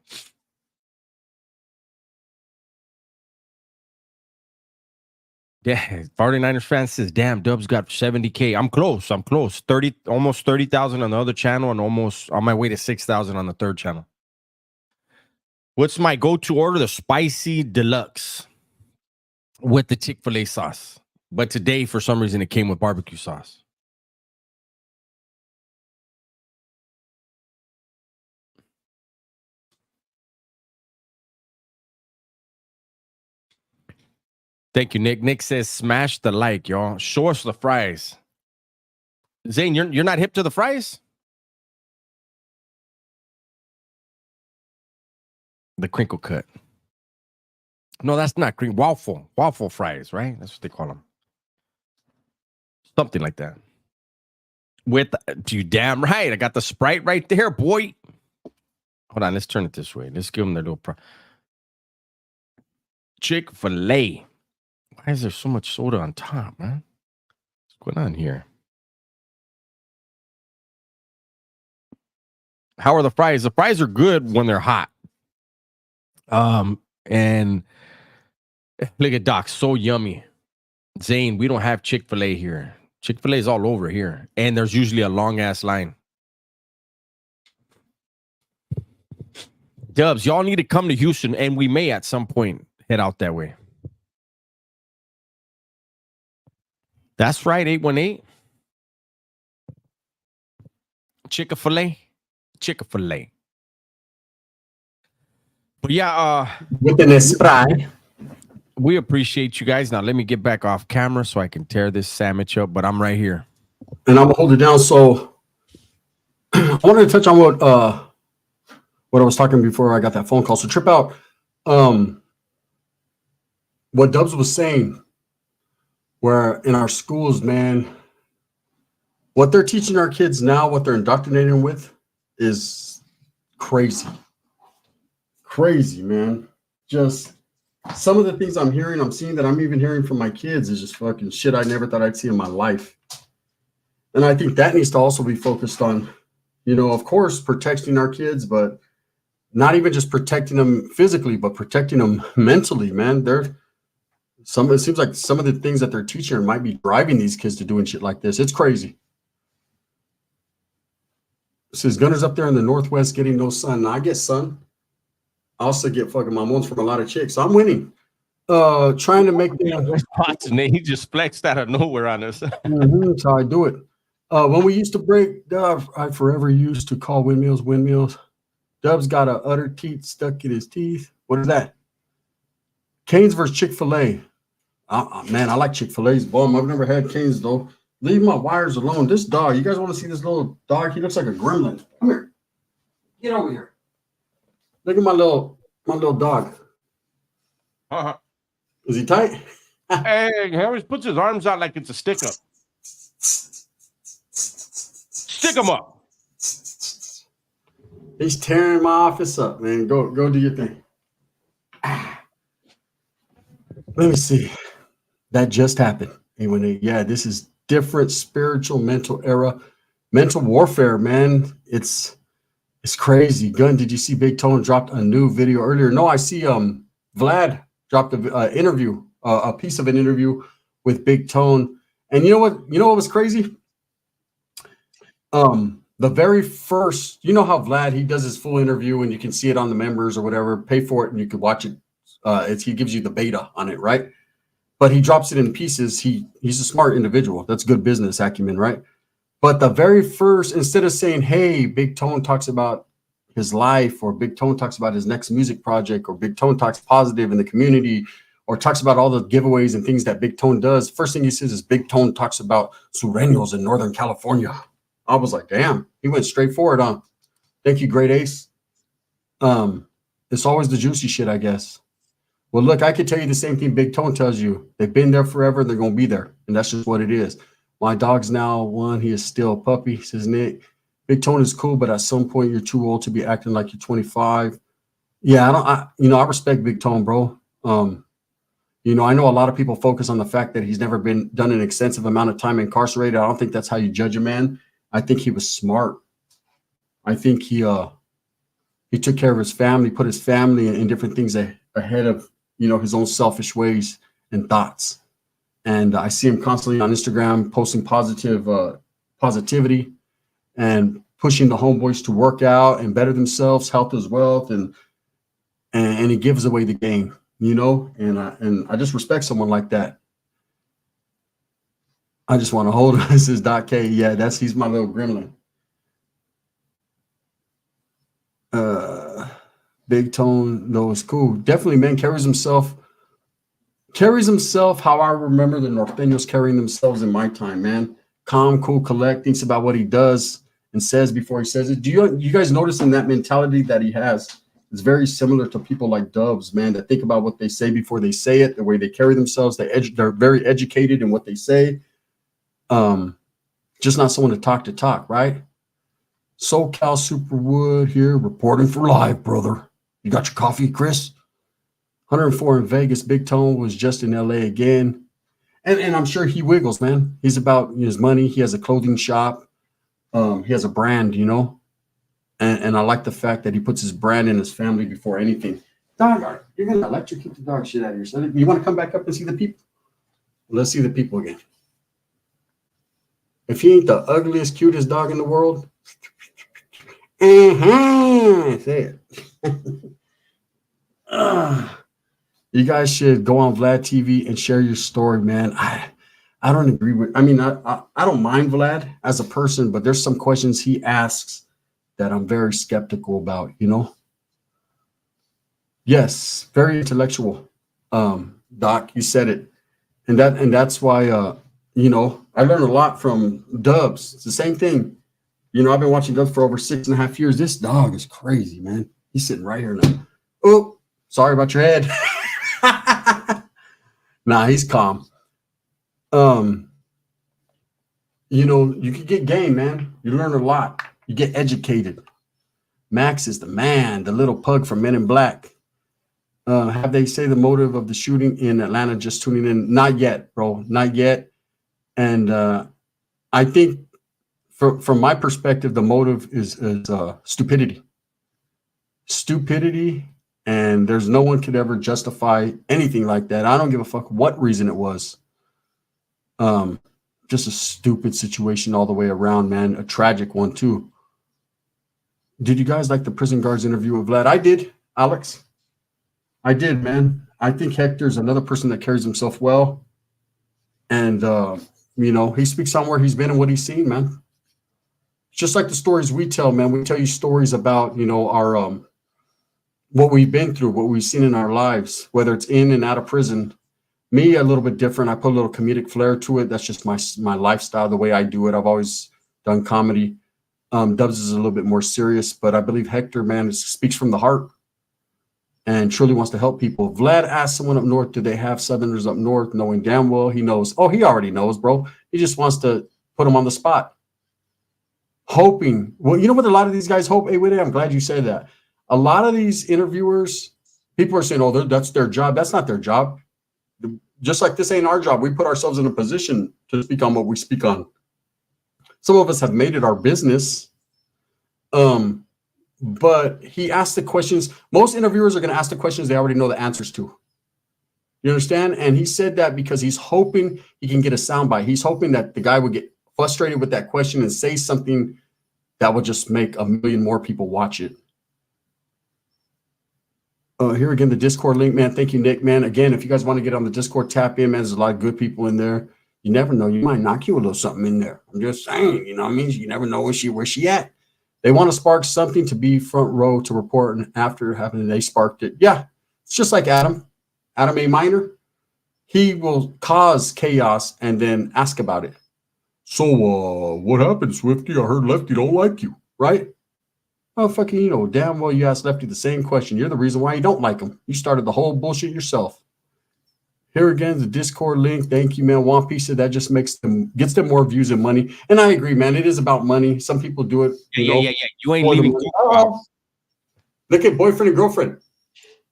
Yeah, 49ers fan says, damn, Dubs got 70K. I'm close. 30, almost 30,000 on the other channel and almost on my way to 6,000 on the third channel. What's my go-to order? The spicy deluxe with the Chick-fil-A sauce. But today, for some reason, it came with barbecue sauce. Thank you, Nick. Nick says, smash the like, y'all. Show us the fries. Zane, you're not hip to the fries? The crinkle cut. No, that's not cream. Waffle fries, right? That's what they call them. Something like that. With you damn right. I got the Sprite right there, boy. Hold on, let's turn it this way. Let's give them their little Chick-fil-A. Why is there so much soda on top, man? What's going on here? How are the fries? The fries are good when they're hot. And look at Doc, so yummy. Zane, we don't have Chick-fil-A here. Chick-fil-A is all over here. And there's usually a long ass line. Dubs, y'all need to come to Houston, and we may at some point head out that way. That's right, 818. Chick-fil-A. Chick-fil-A. But yeah, with an spray. We appreciate you guys. Now let me get back off camera so I can tear this sandwich up, but I'm right here. And I'm gonna hold it down. So I wanted to touch on what I was talking before I got that phone call. So Trip Out, what Dubs was saying, where in our schools, man, what they're teaching our kids now, what they're indoctrinating with is crazy. Crazy, man. Just some of the things I'm hearing, I'm seeing that I'm even hearing from my kids is just fucking shit I never thought I'd see in my life. And I think that needs to also be focused on, you know, of course, protecting our kids, but not even just protecting them physically, but protecting them mentally, man. It seems like some of the things that they're teaching might be driving these kids to doing shit like this. It's crazy. Says Gunner's up there in the Northwest getting no sun. Now, I get sun. I also get fucking mamons from a lot of chicks. So I'm winning. Trying to make them. He just flexed out of nowhere on us. That's how I do it. When we used to break, I forever used to call windmills. Dub's got a udder teeth stuck in his teeth. What is that? Canes versus Chick-fil-A. Man, I like Chick-fil-A's bomb. I've never had Canes though. Leave my wires alone. This dog, you guys want to see this little dog? He looks like a gremlin. Come here. Get over here. Look at my little dog. Uh-huh. Is he tight? Hey, he always puts his arms out like it's a stick up. Stick him up. He's tearing my office up, man. Go do your thing. Let me see. That just happened. Yeah, this is different spiritual mental era. Mental warfare, man. It's crazy. Gun, did you see Big Tone dropped a new video earlier? No, I see Vlad dropped a interview, a piece of an interview with Big Tone. And you know what was crazy? The very first, you know how Vlad, he does his full interview and you can see it on the members or whatever, pay for it and you can watch it. He gives you the beta on it, right? But he drops it in pieces. He's a smart individual. That's good business acumen, right? But the very first, instead of saying, hey, Big Tone talks about his life, or Big Tone talks about his next music project, or Big Tone talks positive in the community, or talks about all the giveaways and things that Big Tone does, first thing he says is Big Tone talks about sureños in Northern California. I was like, damn, he went straight forward on. Thank you, Great Ace. It's always the juicy shit, I guess. Well, look, I could tell you the same thing Big Tone tells you. They've been there forever. They're going to be there. And that's just what it is. My dog's now one. He is still a puppy, says Nick. Big Tone is cool, but at some point you're too old to be acting like you're 25. Yeah, I respect Big Tone, bro. I know a lot of people focus on the fact that he's never done an extensive amount of time incarcerated. I don't think that's how you judge a man. I think he was smart. I think he took care of his family, put his family and different things ahead of, his own selfish ways and thoughts. And I see him constantly on Instagram posting positivity and pushing the homeboys to work out and better themselves, health is wealth, and he gives away the game, and I just respect someone like that. I just want to hold him. This is Doc K. Yeah, he's my little gremlin. Big Tone, though, is cool. Definitely, man, carries himself how I remember the Norteños carrying themselves in my time, man. Calm, cool, collect, thinks about what he does and says before he says it. Do you guys notice in that mentality that he has? It's very similar to people like Dubs, man, that think about what they say before they say it, the way they carry themselves. They're very educated in what they say. Just not someone to talk, right? SoCal Superwood here, reporting for live, brother. You got your coffee, Chris? 104 in Vegas. Big Tone was just in LA again. And I'm sure he wiggles, man. He's about his money. He has a clothing shop. He has a brand, And I like the fact that he puts his brand and his family before anything. Dog, you're going to electrocute the dog shit out of here. So you want to come back up and see the people? Let's see the people again. If he ain't the ugliest, cutest dog in the world, say it. You guys should go on Vlad TV and share your story, man. I don't agree with. I mean, I don't mind Vlad as a person, but there's some questions he asks that I'm very skeptical about. Yes, very intellectual. Doc, you said it, and that's why. I learned a lot from Dubs. It's the same thing. I've been watching Dubs for over 6.5 years. This dog is crazy, man. He's sitting right here now. Oh, sorry about your head. Nah, he's calm. You can get game, man. You learn a lot. You get educated. Max is the man, the little pug from Men in Black. Have they say the motive of the shooting in Atlanta? Just tuning in. Not yet, bro. Not yet. And I think from my perspective, the motive is stupidity. Stupidity. And there's no one could ever justify anything like that. I don't give a fuck what reason it was. Just a stupid situation all the way around, man. A tragic one, too. Did you guys like the prison guards interview with Vlad? I did, Alex. I did, man. I think Hector's another person that carries himself well. And, he speaks on where he's been and what he's seen, man. Just like the stories we tell, man. We tell you stories about, our what we've been through, what we've seen in our lives, whether it's in and out of prison. Me, a little bit different. I put a little comedic flair to it. That's just my lifestyle, the way I do it. I've always done comedy. Dubs is a little bit more serious, but I believe Hector, man, speaks from the heart and truly wants to help people. Vlad asked someone up north, do they have Southerners up north, knowing damn well he knows. Oh, he already knows, bro. He just wants to put him on the spot. Hoping. Well, you know what a lot of these guys hope? Hey, wait, I'm glad you said that. A lot of these interviewers, people are saying, oh, that's their job. That's not their job. Just like this ain't our job. We put ourselves in a position to speak on what we speak on. Some of us have made it our business. But he asked the questions. Most interviewers are going to ask the questions they already know the answers to. You understand? And he said that because he's hoping he can get a soundbite. He's hoping that the guy would get frustrated with that question and say something that will just make a million more people watch it. Here again, the Discord link, man. Thank you, Nick, man. Again, if you guys want to get on the Discord, tap in, man. There's a lot of good people in there. You never know. You might knock you a little something in there. I'm just saying, what I mean? You never know where she at. They want to spark something to be front row to report, and after having they sparked it. Yeah, it's just like Adam A. Minor. He will cause chaos and then ask about it. So what happened, Swifty? I heard Lefty don't like you, right? Oh, fucking, damn well you asked Lefty the same question. You're the reason why you don't like him. You started the whole bullshit yourself. Here again, the Discord link. Thank you, man. One piece of that just gets them more views and money. And I agree, man. It is about money. Some people do it. Yeah. You ain't leaving. Look at boyfriend and girlfriend.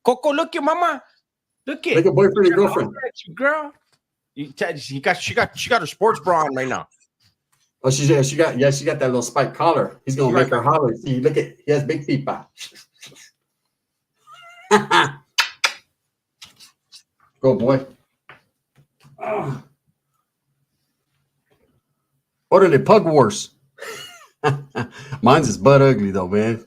Coco, look at mama. Look at boyfriend and girlfriend. Girl, she got her sports bra on right now. Oh, she got that little spike collar. He's gonna make her holler. See, look at he has big pipa. Go boy. Orderly pug wars. Mine's is butt ugly though, man.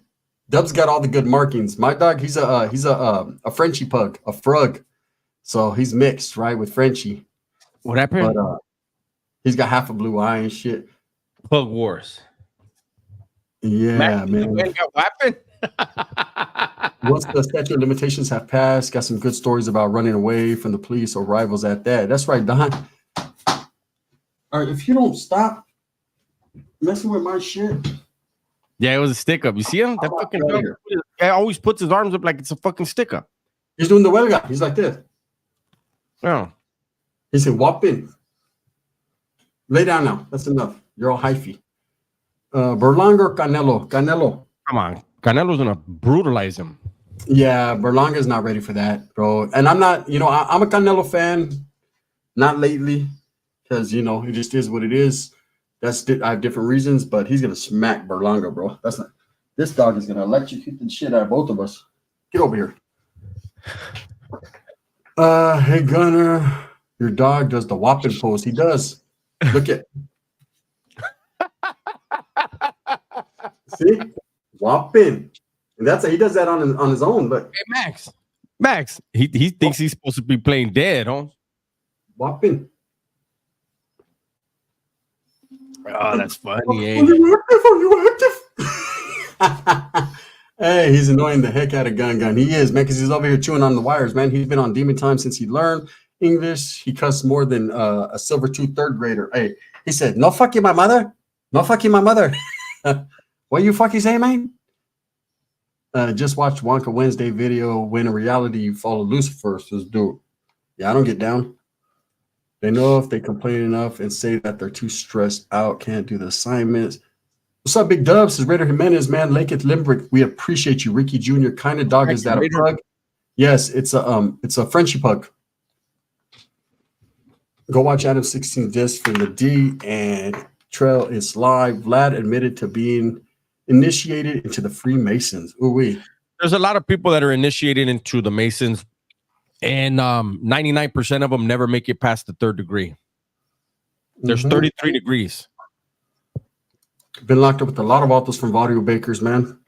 Dub's got all the good markings. My dog, he's a Frenchie pug, a frug. So he's mixed, right, with Frenchie. What happened? But he's got half a blue eye and shit. Pug wars. Yeah, man. What happened? Once the statute of limitations have passed, got some good stories about running away from the police or rivals at that. That's right, Don. All right, if you don't stop messing with my shit. Yeah, it was a stick up. You see him? That fucking dog always puts his arms up like it's a fucking stick up. He's doing the huelga. He's like this. Oh. He said, whopping. Lay down now. That's enough. You're all hyphy. Berlanga or Canelo? Canelo. Come on. Canelo's going to brutalize him. Yeah, Berlanga's not ready for that, bro. And I'm not, I'm a Canelo fan. Not lately. Because, it just is what it is. I have different reasons, but he's going to smack Berlanga, bro. This dog is going to electrocute the shit out of both of us. Get over here. Hey, Gunner. Your dog does the whopping pose. He does. Look at. See? Whopping. And he does that on his own. But hey, Max. He thinks he's supposed to be playing dead, huh? Whopping. Oh, that's funny. Are you active? Hey, he's annoying the heck out of Gun. He is, man, because he's over here chewing on the wires, man. He's been on demon time since he learned English. He cussed more than a silver tooth third grader. Hey, he said, "No fucking my mother. No fucking my mother." What you fucking say, man? Just watched Wonka Wednesday video. When in reality, you follow Lucifer. Says, dude, yeah, I don't get down. They know if they complain enough and say that they're too stressed out, can't do the assignments. What's up, Big Dub? Says Raider Jimenez, man. Lake at Limerick. We appreciate you, Ricky Jr. Kind of dog is that a pug? Yes, it's a Frenchie pug. Go watch Adam 16 disc for the D and Trail is live. Vlad admitted to being initiated into the Freemasons. Ooh-wee. There's a lot of people that are initiated into the Masons, and 99% of them never make it past the third degree. There's 33 degrees. Been locked up with a lot of autos from Vario Bakers, man.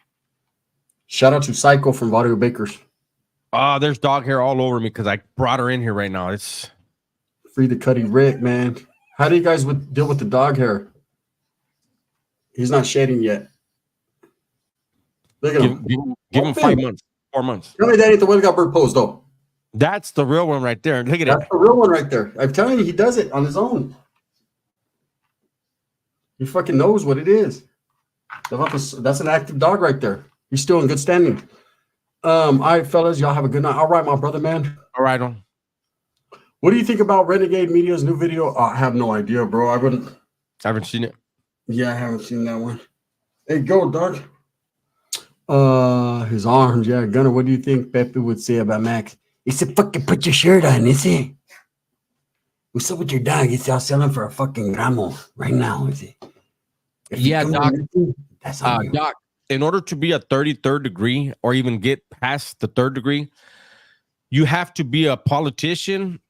Shout out to Psycho from Vario Bakers. There's dog hair all over me because I brought her in here right now. It's free the Cuddy Rick, man. How do you guys deal with the dog hair? He's not shedding yet. Look at him. Give him 5 months, 4 months. Tell me that ain't the one that got bird pose, though. That's the real one right there. Look at That's the real one right there. I'm telling you, he does it on his own. He fucking knows what it is. That's an active dog right there. He's still in good standing. All right, fellas, y'all have a good night. All right, my brother, man. All right, on. What do you think about Renegade Media's new video? I have no idea, bro. I haven't seen it. Yeah, I haven't seen that one. Hey, go, dog. His arms, yeah. Gunner, what do you think Pepe would say about Max? He said, fucking put your shirt on, is he? What's up with your dog? He's out selling for a fucking gramo right now, is he? Yeah, Doc. That's Doc, in order to be a 33rd degree or even get past the third degree, you have to be a politician,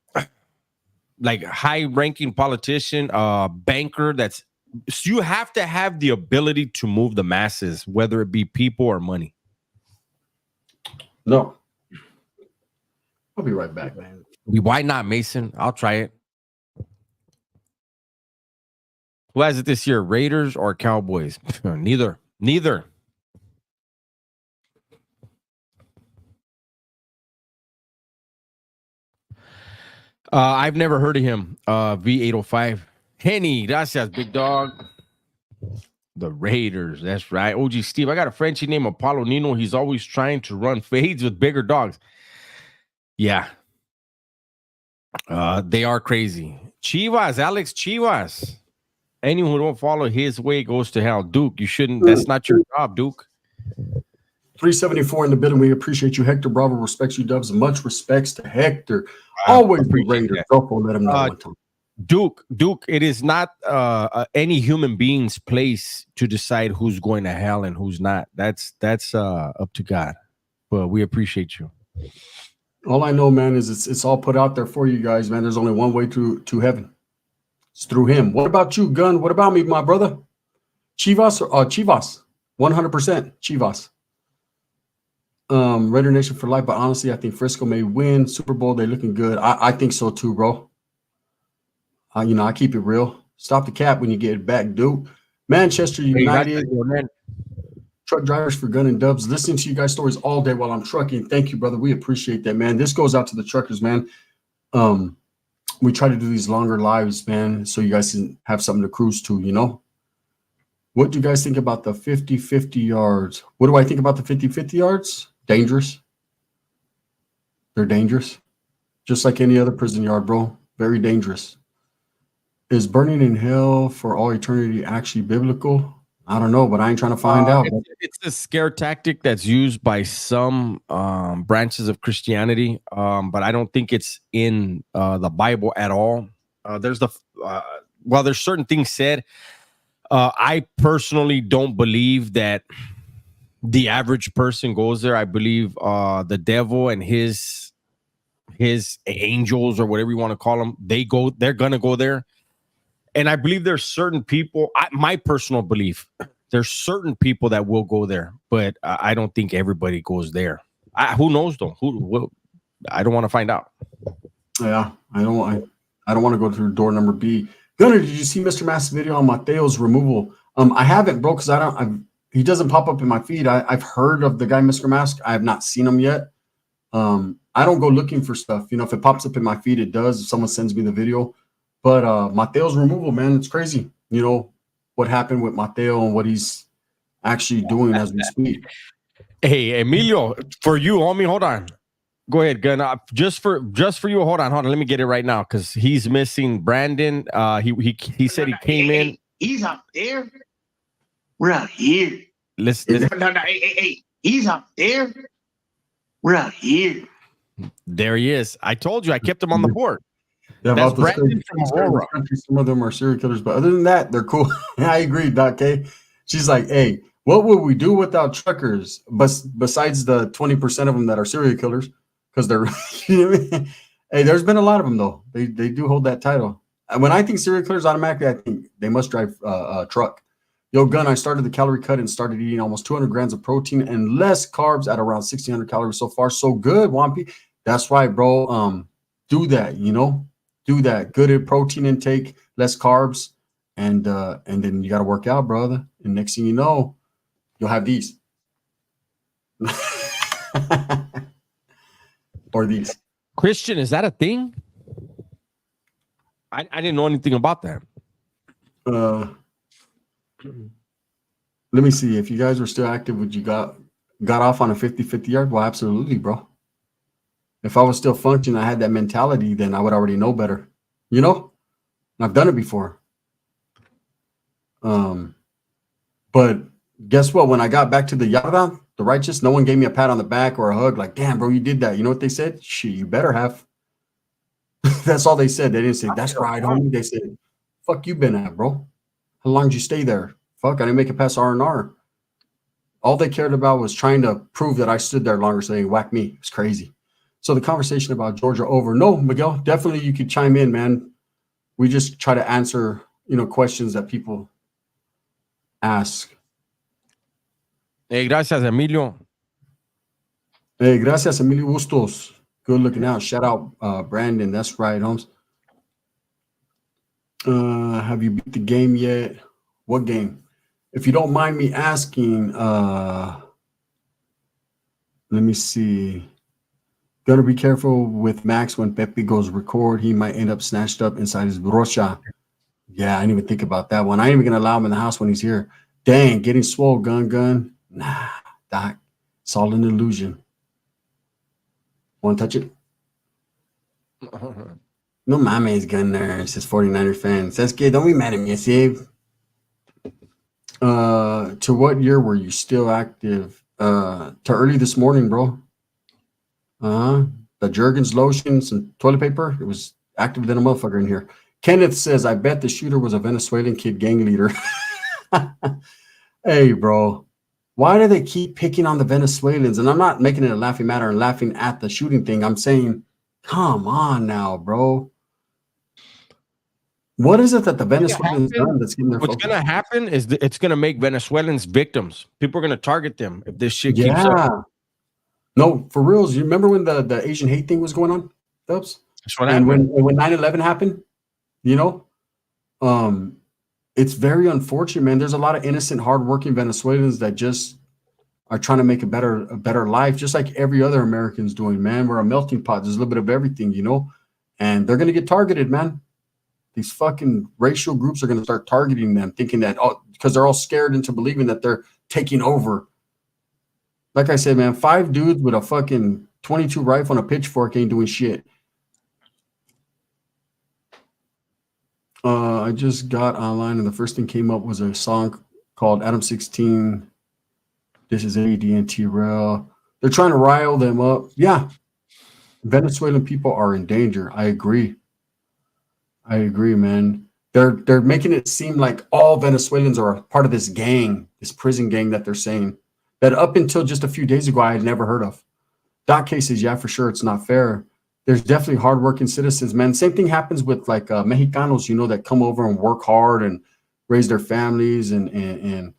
like high-ranking politician, banker. So you have to have the ability to move the masses, whether it be people or money. No. I'll be right back, man. Why not, Mason? I'll try it. Who has it this year, Raiders or Cowboys? Neither. I've never heard of him. V805. Henny, gracias, big dog. The Raiders, that's right. OG Steve, I got a Frenchie named Apollo Nino. He's always trying to run fades with bigger dogs. Yeah. They are crazy. Chivas, Alex Chivas. Anyone who don't follow his way goes to hell. Duke, you shouldn't. That's not your job, Duke. 374 in the building. We appreciate you. Hector Bravo respects you, Dubs. Much respects to Hector. Always be Raiders. Don't let him know one time. Duke, it is not any human being's place to decide who's going to hell and who's not. That's up to God. But we appreciate you. All I know, man, is it's all put out there for you guys, man. There's only one way to heaven. It's through him. What about you, Gun? What about me, my brother? Chivas or Chivas? 100% Chivas. Raider Nation for life, but honestly, I think Frisco may win Super Bowl. They're looking good. I think so too, bro. I keep it real. Stop the cap when you get it back, dude. Manchester United. Truck drivers for Gun and Dubs. Listening to you guys' stories all day while I'm trucking. Thank you, brother. We appreciate that, man. This goes out to the truckers, man. We try to do these longer lives, man, so you guys can have something to cruise to, you know? What do you guys think about the 50-50 yards? What do I think about the 50-50 yards? Dangerous. They're dangerous. Just like any other prison yard, bro. Very dangerous. Is burning in hell for all eternity actually biblical? I don't know, but I ain't trying to find out. It's a scare tactic that's used by some branches of Christianity, but I don't think it's in the Bible at all. There's certain things said. I personally don't believe that the average person goes there. I believe the devil and his angels, or whatever you want to call them, they're gonna go there. And I believe there's certain people, my personal belief, there's certain people that will go there, but I don't think everybody goes there. Who knows though? I don't want to find out. Yeah, I don't want to go through door number B. Gunner, did you see Mr. Mask's video on Mateo's removal? I haven't, bro, because he doesn't pop up in my feed. I've heard of the guy, Mr. Mask. I have not seen him yet. I don't go looking for stuff. You know, if it pops up in my feed, it does. If someone sends me the video. But Mateo's removal, man, it's crazy. You know, what happened with Mateo and what he's actually doing as we speak. Hey, Emilio, for you, homie, hold on. Go ahead, Gun. Just for you, hold on. Let me get it right now because he's missing Brandon. He said he came in. He's up there. We're out here. Listen. No, hey. He's up there. We're out here. There he is. I told you, I kept him on the board. Yeah, that's Brandon from Aurora. Some of them are serial killers, but other than that, they're cool. I agree, Doc K. She's like, hey, what would we do without truckers? Besides the 20% of them that are serial killers, because they're, you know what I mean? Hey, there's been a lot of them though. They do hold that title. And when I think serial killers, automatically I think they must drive a truck. Yo, Gun, I started the calorie cut and started eating almost 200 grams of protein and less carbs at around 1,600 calories so far. So good, Wampy. That's right, bro. Do that, you know. Do that. Good protein intake, less carbs, and then you got to work out, brother. And next thing you know, you'll have these. Or these. Christian, is that a thing? I didn't know anything about that. Let me see. If you guys were still active, would you got off on a 50-50 yard? Well, absolutely, bro. If I was still functioning, I had that mentality, then I would already know better. You know? And I've done it before. But guess what? When I got back to the Yarda, the righteous, no one gave me a pat on the back or a hug like, damn, bro, you did that. You know what they said? Shit, you better have. That's all they said. They didn't say, that's right, homie. They said, fuck you been at, bro? How long did you stay there? Fuck, I didn't make it past R&R. All they cared about was trying to prove that I stood there longer so they whack me. It's crazy. So the conversation about Georgia over. No, Miguel, definitely you could chime in, man. We just try to answer, questions that people ask. Hey, gracias, Emilio. Hey, gracias, Emilio Bustos. Good looking out. Shout out, Brandon. That's right, Holmes. Have you beat the game yet? What game? If you don't mind me asking, let me see. Gotta be careful with Max when Pepe goes record. He might end up snatched up inside his brocha. Yeah, I didn't even think about that one. I ain't even gonna allow him in the house when he's here. Dang, getting swole, gun. Nah, Doc. It's all an illusion. Want to touch it? No mames, Gunner. It says 49er fan. Says, kid, don't be mad at me, Save. To what year were you still active? To early this morning, bro. The Jergens lotion, some toilet paper. It was active than a motherfucker in here. Kenneth says, I bet the shooter was a Venezuelan kid gang leader. Hey, bro, why do they keep picking on the Venezuelans? And I'm not making it a laughing matter and laughing at the shooting thing. I'm saying, come on now, bro. What is it that the Venezuelans done that's getting their What's focus? going to happen is it's going to make Venezuelans victims. People are going to target them if this shit keeps Yeah. up. No, for reals. You remember when the Asian hate thing was going on, Dubs? That's what And happened. when 9/11 happened, you know, it's very unfortunate, man. There's a lot of innocent, hardworking Venezuelans that just are trying to make a better life, just like every other American's doing, man. We're a melting pot. There's a little bit of everything, you know, and they're gonna get targeted, man. These fucking racial groups are gonna start targeting them, thinking that because they're all scared into believing that they're taking over. Like I said, man, 5 dudes with a fucking 22 rifle and a pitchfork ain't doing shit. I just got online and the first thing came up was a song called Adam 16. This is AD and T-Rail. They're trying to rile them up. Yeah. Venezuelan people are in danger. I agree. I agree, man. They're making it seem like all Venezuelans are a part of this gang, this prison gang that they're saying that up until just a few days ago I had never heard of. Doc cases, yeah, for sure, it's not fair. There's definitely hardworking citizens, man. Same thing happens with like Mexicanos, you know, that come over and work hard and raise their families and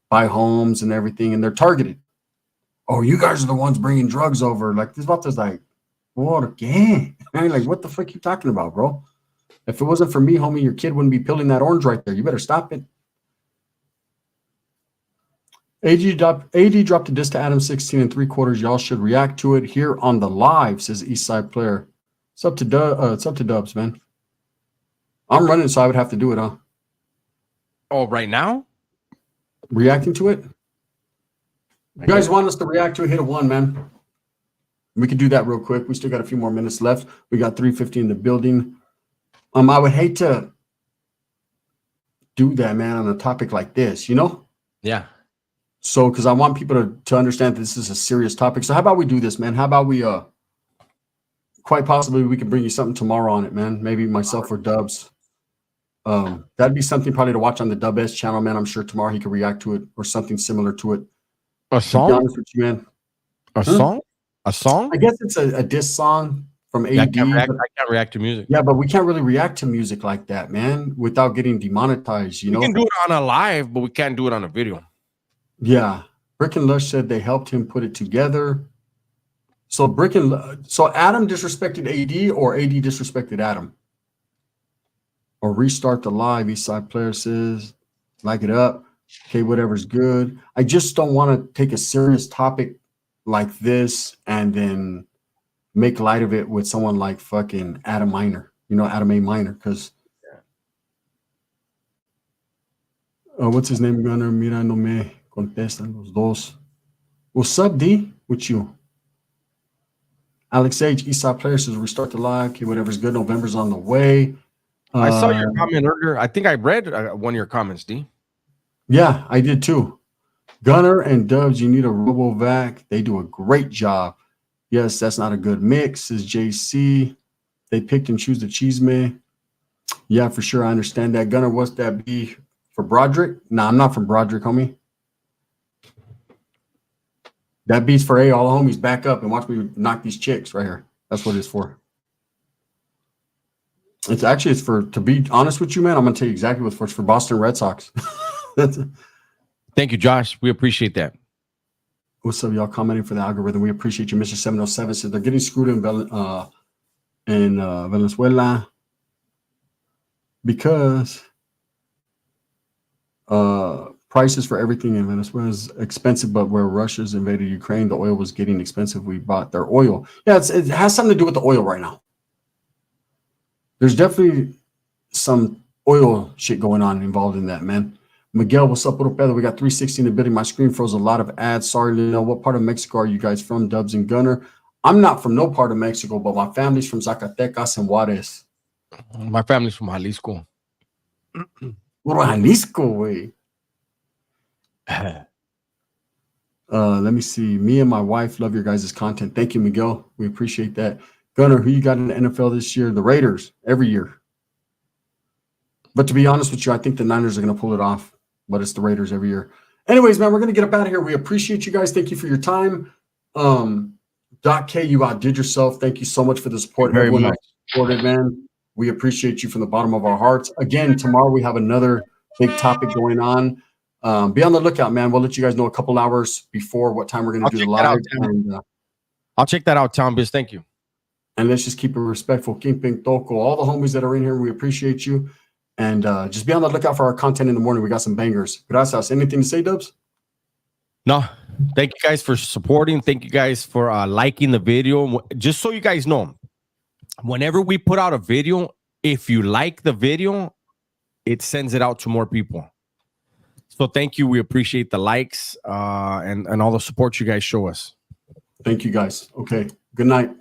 buy homes and everything, and they're targeted. Oh, you guys are the ones bringing drugs over. Like this is like, what again? Like, what the fuck you talking about, bro? If it wasn't for me, homie, your kid wouldn't be peeling that orange right there. You better stop it. AD dropped a diss to Adam 16 3/4. Y'all should react to it here on the live, says Eastside Player. It's up to Dubs, man. I'm running, so I would have to do it, huh? Oh, right now? Reacting to it? You guys want us to react to it? Hit a 1, man. We could do that real quick. We still got a few more minutes left. We got 3:50 in the building. I would hate to do that, man, on a topic like this, you know? Yeah. So, because I want people to understand that this is a serious topic. So how about we do this, man? How about we quite possibly we can bring you something tomorrow on it, man. Maybe myself or Dubs. That'd be something probably to watch on the Dub S channel, man. I'm sure tomorrow he could react to it or something similar to it. A To be song? honest with you, man. A song? A song? I guess it's a diss song from AD. Yeah, I can't react to music. Yeah, but we can't really react to music like that, man, without getting demonetized, you know? We can do it on a live, but we can't do it on a video. Yeah. Brick and Lush said they helped him put it together. So so Adam disrespected AD or AD disrespected Adam? Or restart the live, Eastside Player says. Like it up. Okay, whatever's good. I just don't want to take a serious topic like this and then make light of it with someone like fucking Adam Minor. You know, Adam A. Minor, because what's his name, Gunner? Mira, no me contestan los dos. What's up, D? With you? Alex H. Eastside Player says restart the live. Okay, whatever's good. November's on the way. I saw your comment earlier. I think I read one of your comments, D. Yeah, I did too. Gunner and Dubs, you need a RoboVac. They do a great job. Yes, that's not a good mix, says JC. They picked and choose the cheese man. Yeah, for sure. I understand that. Gunner, what's that be for Broderick? Nah, I'm not from Broderick, homie. That beat's for all the homies. Back up and watch me knock these chicks right here. That's what it's for. It's for, to be honest with you, man, I'm going to tell you exactly what it's for. It's for Boston Red Sox. Thank you, Josh. We appreciate that. What's up, y'all? Commenting for the algorithm. We appreciate you. Mr. 707 says they're getting screwed in Venezuela because prices for everything in Venezuela is expensive, but where Russia's invaded Ukraine, the oil was getting expensive. We bought their oil. Yeah, it has something to do with the oil right now. There's definitely some oil shit going on involved in that, man. Miguel, what's up, little brother? We got 360 in the building. My screen froze a lot of ads. Sorry to know. What part of Mexico are you guys from, Dubs and Gunner? I'm not from no part of Mexico, but my family's from Zacatecas and Juarez. My family's from Jalisco. Little Jalisco way. Let me see. Me and my wife love your guys' content. Thank you, Miguel. We appreciate that. Gunner, who you got in the NFL this year? The Raiders, every year. But to be honest with you, I think the Niners are going to pull it off, but it's the Raiders every year. Anyways, man, we're going to get up out of here. We appreciate you guys. Thank you for your time. Doc K, you outdid yourself. Thank you so much for the support. Very Everyone much. else supported, man. We appreciate you from the bottom of our hearts. Again, tomorrow we have another big topic going on. Be on the lookout, man. We'll let you guys know a couple hours before what time we're going to do the live. I'll check that out, Tom Biz. Thank you. And let's just keep it respectful. Kingpin Toko, all the homies that are in here, we appreciate you. And just be on the lookout for our content in the morning. We got some bangers. Gracias. Anything to say, Dubs? No. Thank you guys for supporting. Thank you guys for liking the video. Just so you guys know, whenever we put out a video, if you like the video, it sends it out to more people. So thank you. We appreciate the likes and all the support you guys show us. Thank you, guys. Okay. Good night.